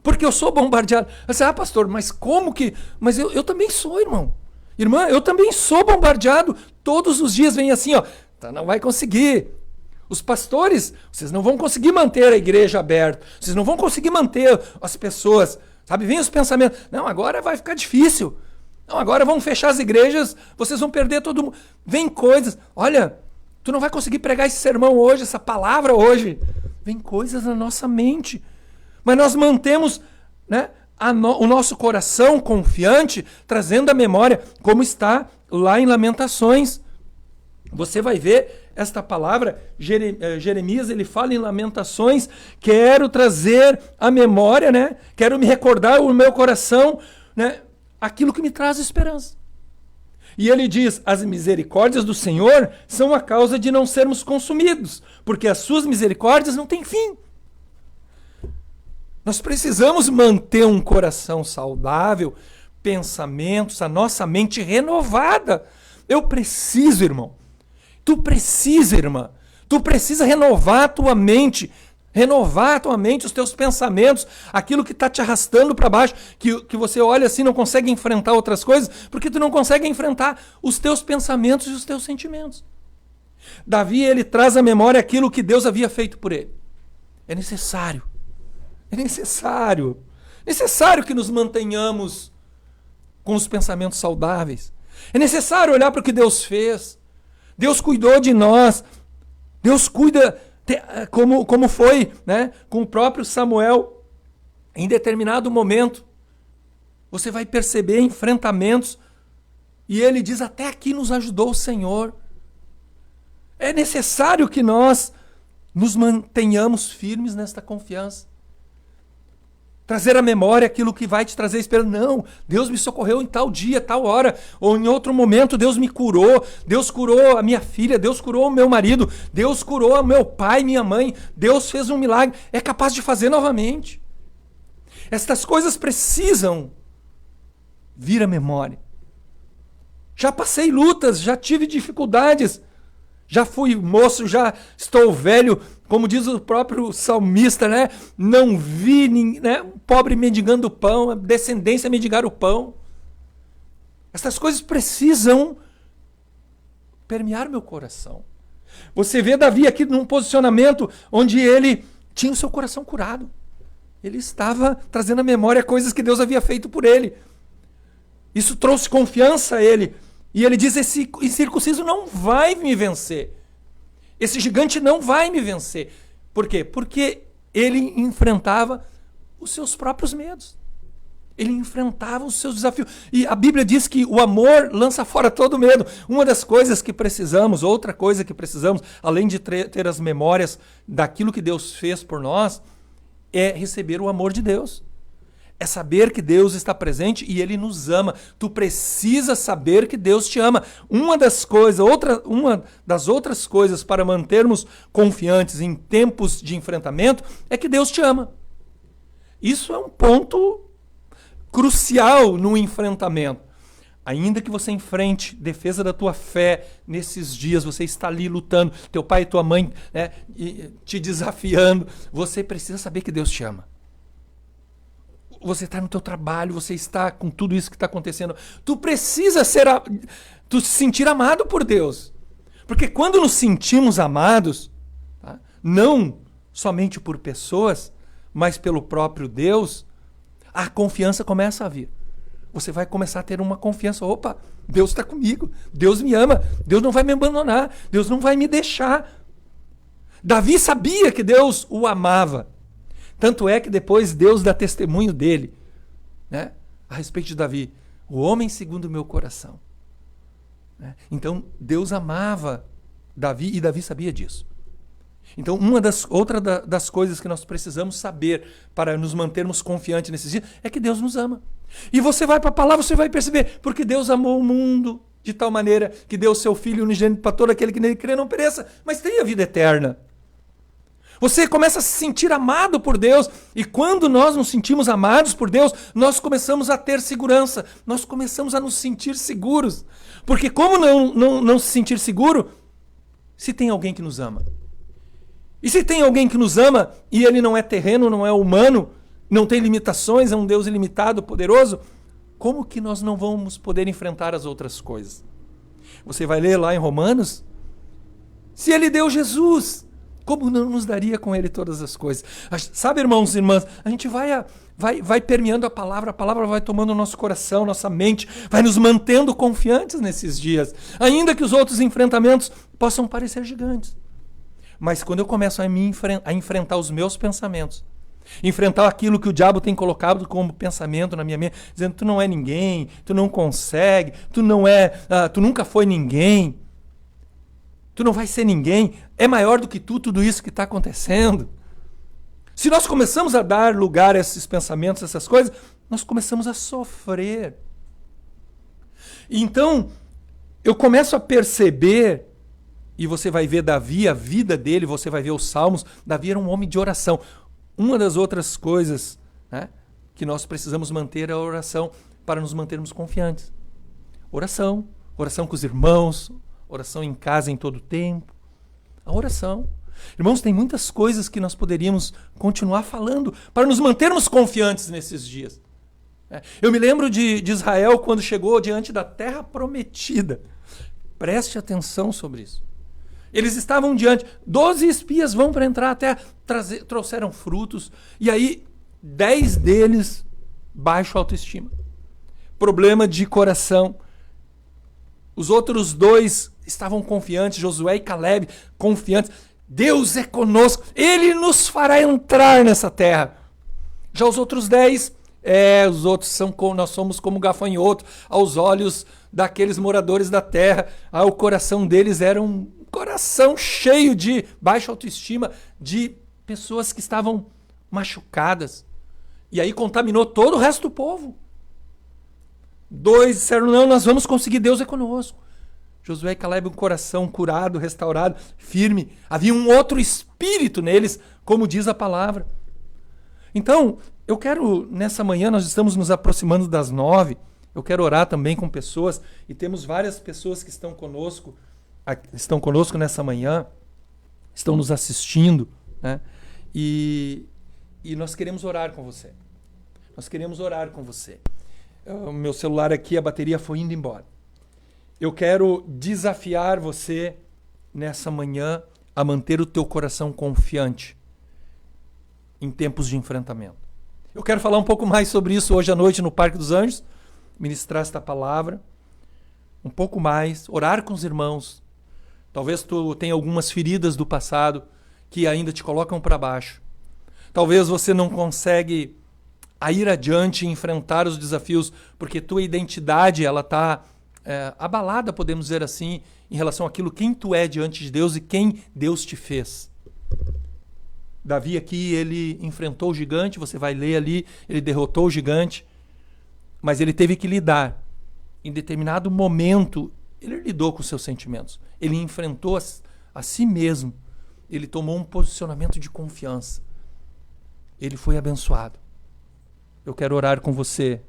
Porque eu sou bombardeado. Você, pastor, mas como que... Mas eu também sou, irmão. Irmã, eu também sou bombardeado. Todos os dias vem assim, ó. Tá, não vai conseguir. Os pastores, vocês não vão conseguir manter a igreja aberta. Vocês não vão conseguir manter as pessoas. Sabe, vem os pensamentos. Não, agora vai ficar difícil. Não, agora vão fechar as igrejas. Vocês vão perder todo mundo. Vem coisas. Olha, tu não vai conseguir pregar esse sermão hoje, essa palavra hoje. Vem coisas na nossa mente. Mas nós mantemos, né, o nosso coração confiante, trazendo à memória, como está lá em Lamentações. Você vai ver esta palavra, Jeremias, ele fala em Lamentações: quero trazer à memória, né, quero me recordar o meu coração, né, aquilo que me traz esperança. E ele diz: as misericórdias do Senhor são a causa de não sermos consumidos, porque as suas misericórdias não têm fim. Nós precisamos manter um coração saudável, pensamentos, a nossa mente renovada. Eu preciso, irmão. Tu precisa, irmã. Tu precisa renovar a tua mente. Renovar a tua mente, os teus pensamentos, aquilo que está te arrastando para baixo, que você olha assim, não consegue enfrentar outras coisas, porque tu não consegue enfrentar os teus pensamentos e os teus sentimentos. Davi, ele traz à memória aquilo que Deus havia feito por ele. É necessário. É necessário que nos mantenhamos com os pensamentos saudáveis. É necessário olhar para o que Deus fez. Deus cuidou de nós. Deus cuida, como foi, né, com o próprio Samuel. Em determinado momento, você vai perceber enfrentamentos. E ele diz: até aqui nos ajudou o Senhor. É necessário que nós nos mantenhamos firmes nesta confiança. Trazer à memória aquilo que vai te trazer esperança. Não, Deus me socorreu em tal dia, tal hora, ou em outro momento Deus me curou. Deus curou a minha filha, Deus curou o meu marido, Deus curou o meu pai, minha mãe. Deus fez um milagre, é capaz de fazer novamente. Estas coisas precisam vir à memória. Já passei lutas, já tive dificuldades, já fui moço, já estou velho, como diz o próprio salmista, né? Não vi, né, um pobre mendigando o pão, a descendência mendigar o pão. Essas coisas precisam permear meu coração. Você vê Davi aqui num posicionamento onde ele tinha o seu coração curado. Ele estava trazendo à memória coisas que Deus havia feito por ele. Isso trouxe confiança a ele. E ele diz: esse incircunciso não vai me vencer. Esse gigante não vai me vencer. Por quê? Porque ele enfrentava os seus próprios medos. Ele enfrentava os seus desafios. E a Bíblia diz que o amor lança fora todo medo. Uma das coisas que precisamos, outra coisa que precisamos, além de ter as memórias daquilo que Deus fez por nós, é receber o amor de Deus. É saber que Deus está presente e Ele nos ama. Tu precisa saber que Deus te ama. Uma das outras coisas para mantermos confiantes em tempos de enfrentamento é que Deus te ama. Isso é um ponto crucial no enfrentamento. Ainda que você enfrente defesa da tua fé nesses dias, você está ali lutando, teu pai e tua mãe, né, te desafiando, você precisa saber que Deus te ama. Você está no teu trabalho, você está com tudo isso que está acontecendo. Tu precisa se sentir amado por Deus. Porque quando nos sentimos amados, tá, não somente por pessoas, mas pelo próprio Deus, a confiança começa a vir. Você vai começar a ter uma confiança. Opa, Deus está comigo. Deus me ama. Deus não vai me abandonar. Deus não vai me deixar. Davi sabia que Deus o amava. Tanto é que depois Deus dá testemunho dele, né, a respeito de Davi. O homem segundo o meu coração. Né? Então, Deus amava Davi e Davi sabia disso. Então, outra das coisas que nós precisamos saber para nos mantermos confiantes nesses dias é que Deus nos ama. E você vai para a palavra, você vai perceber, porque Deus amou o mundo de tal maneira que deu o seu Filho unigênito para todo aquele que nele crê não pereça, mas tenha vida eterna. Você começa a se sentir amado por Deus, e quando nós nos sentimos amados por Deus, nós começamos a ter segurança, nós começamos a nos sentir seguros. Porque como não se sentir seguro se tem alguém que nos ama? E se tem alguém que nos ama e ele não é terreno, não é humano, não tem limitações, é um Deus ilimitado, poderoso, como que nós não vamos poder enfrentar as outras coisas? Você vai ler lá em Romanos, se ele deu Jesus, como não nos daria com ele todas as coisas? Sabe, irmãos e irmãs, a gente vai permeando a palavra vai tomando o nosso coração, nossa mente, vai nos mantendo confiantes nesses dias, ainda que os outros enfrentamentos possam parecer gigantes. Mas quando eu começo a enfrentar os meus pensamentos, enfrentar aquilo que o diabo tem colocado como pensamento na minha mente, dizendo tu não é ninguém, tu não consegue, tu nunca foi ninguém, tu não vai ser ninguém, é maior do que tu, tudo isso que está acontecendo. Se nós começamos a dar lugar a esses pensamentos, essas coisas, nós começamos a sofrer. Então, eu começo a perceber, e você vai ver Davi, a vida dele, você vai ver os Salmos, Davi era um homem de oração. Uma das outras coisas, né, que nós precisamos manter é a oração para nos mantermos confiantes. Oração com os irmãos, oração em casa em todo tempo. A oração. Irmãos, tem muitas coisas que nós poderíamos continuar falando para nos mantermos confiantes nesses dias. Eu me lembro de Israel quando chegou diante da terra prometida. Preste atenção sobre isso. Eles estavam diante, 12 espias vão para entrar até, trouxeram frutos, e aí 10 deles, baixa autoestima. Problema de coração. Os outros 2 estavam confiantes, Josué e Caleb, confiantes. Deus é conosco, Ele nos fará entrar nessa terra. Já os outros 10, os outros nós somos como gafanhoto aos olhos daqueles moradores da terra. O coração deles era um coração cheio de baixa autoestima, de pessoas que estavam machucadas. E aí contaminou todo o resto do povo. 2 disseram, não, nós vamos conseguir, Deus é conosco. Josué e Caleb, um coração curado, restaurado, firme. Havia um outro espírito neles, como diz a palavra. Então, eu quero, nessa manhã, nós estamos nos aproximando das 9, eu quero orar também com pessoas, e temos várias pessoas que estão conosco nessa manhã, estão nos assistindo, né? E nós queremos orar com você. Nós queremos orar com você. O meu celular aqui, a bateria foi indo embora. Eu quero desafiar você nessa manhã a manter o teu coração confiante em tempos de enfrentamento. Eu quero falar um pouco mais sobre isso hoje à noite no Parque dos Anjos, ministrar esta palavra, um pouco mais, orar com os irmãos. Talvez tu tenha algumas feridas do passado que ainda te colocam para baixo. Talvez você não consegue a ir adiante e enfrentar os desafios, porque tua identidade ela está abalada, podemos dizer assim, em relação àquilo quem tu é diante de Deus e quem Deus te fez. Davi aqui, ele enfrentou o gigante, você vai ler ali, ele derrotou o gigante, mas ele teve que lidar. Em determinado momento, ele lidou com seus sentimentos. Ele enfrentou a si mesmo. Ele tomou um posicionamento de confiança. Ele foi abençoado. Eu quero orar com você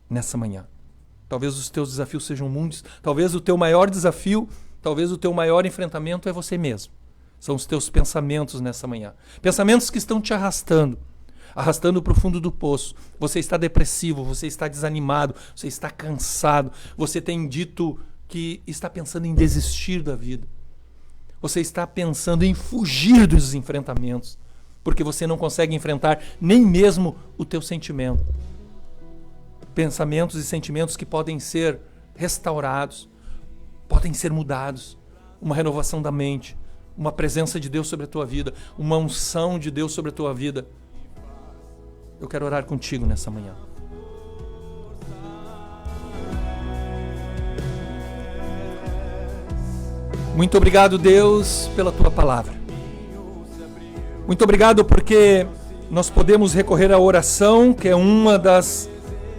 nessa manhã. Talvez os teus desafios sejam muitos. Talvez o teu maior desafio, talvez o teu maior enfrentamento é você mesmo. São os teus pensamentos nessa manhã. Pensamentos que estão te arrastando para o fundo do poço. Você está depressivo, você está desanimado, você está cansado. Você tem dito que está pensando em desistir da vida. Você está pensando em fugir dos enfrentamentos, porque você não consegue enfrentar nem mesmo o teu sentimento. Pensamentos e sentimentos que podem ser restaurados, podem ser mudados. Uma renovação da mente, uma presença de Deus sobre a tua vida, uma unção de Deus sobre a tua vida. Eu quero orar contigo nessa manhã. Muito obrigado, Deus, pela tua palavra. Muito obrigado porque nós podemos recorrer à oração, que é uma das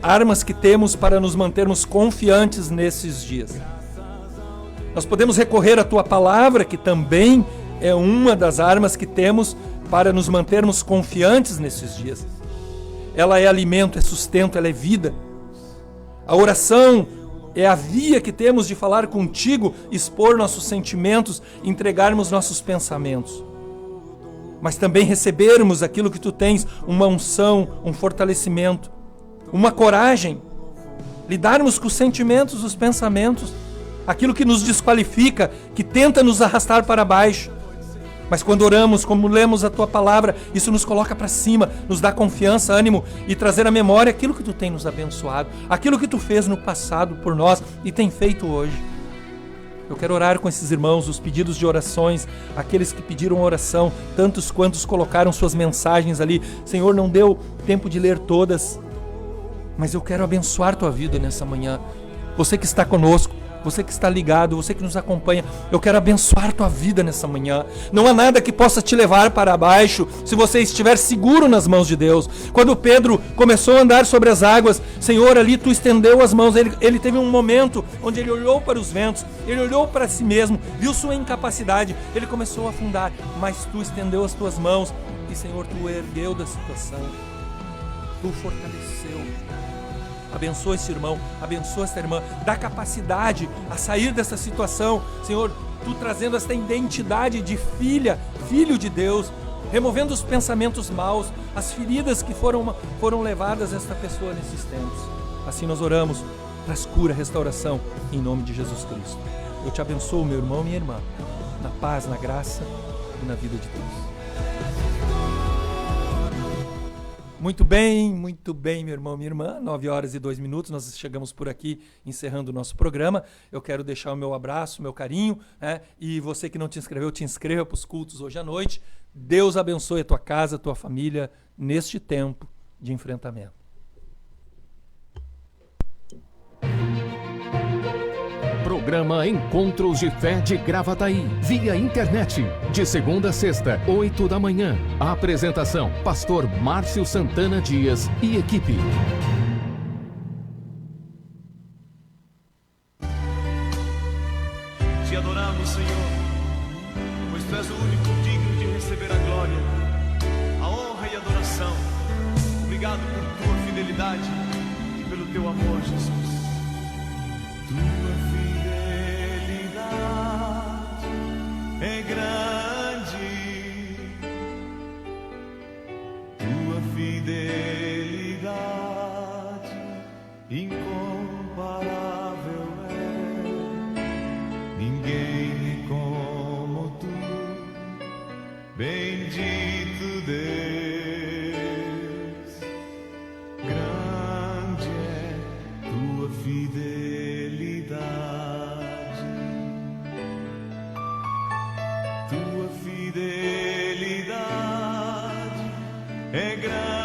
armas que temos para nos mantermos confiantes nesses dias. Nós podemos recorrer à tua palavra, que também é uma das armas que temos para nos mantermos confiantes nesses dias. Ela é alimento, é sustento, ela é vida. A oração é a via que temos de falar contigo, expor nossos sentimentos, entregarmos nossos pensamentos. Mas também recebermos aquilo que tu tens, uma unção, um fortalecimento, uma coragem, lidarmos com os sentimentos, os pensamentos, aquilo que nos desqualifica, que tenta nos arrastar para baixo. Mas quando oramos, como lemos a tua palavra, isso nos coloca para cima, nos dá confiança, ânimo e trazer à memória aquilo que tu tem nos abençoado, aquilo que tu fez no passado por nós e tem feito hoje. Eu quero orar com esses irmãos, os pedidos de orações, aqueles que pediram oração, tantos quantos colocaram suas mensagens ali. Senhor, não deu tempo de ler todas, mas eu quero abençoar tua vida nessa manhã. Você que está conosco, você que está ligado, você que nos acompanha, eu quero abençoar tua vida nessa manhã. Não há nada que possa te levar para baixo se você estiver seguro nas mãos de Deus. Quando Pedro começou a andar sobre as águas, Senhor, ali tu estendeu as mãos. Ele teve um momento onde ele olhou para os ventos, ele olhou para si mesmo, viu sua incapacidade, ele começou a afundar, mas tu estendeu as tuas mãos e, Senhor, tu o ergueu da situação, tu o fortaleceu. Abençoa esse irmão, abençoa essa irmã, dá capacidade a sair dessa situação, Senhor, tu trazendo essa identidade de filha, filho de Deus, removendo os pensamentos maus, as feridas que foram levadas a esta pessoa nesses tempos. Assim nós oramos, traz cura, restauração, em nome de Jesus Cristo. Eu te abençoo, meu irmão e minha irmã, na paz, na graça e na vida de Deus. Muito bem, meu irmão, minha irmã. 9h02, nós chegamos por aqui encerrando o nosso programa. Eu quero deixar o meu abraço, meu carinho, né? E você que não te inscreveu, te inscreva para os cultos hoje à noite. Deus abençoe a tua casa, a tua família, neste tempo de enfrentamento. Programa Encontros de Fé de Gravataí, via internet, de segunda a sexta, 8 da manhã. A apresentação, pastor Márcio Santana Dias e equipe. Te adoramos, Senhor, pois tu és o único digno de receber a glória, a honra e a adoração. Obrigado por tua fidelidade e pelo teu amor, Jesus. É grande, tua fidelidade incomparável é. Ninguém é como tu, bendito Deus. Grande é tua fidelidade. Tua fidelidade é grande.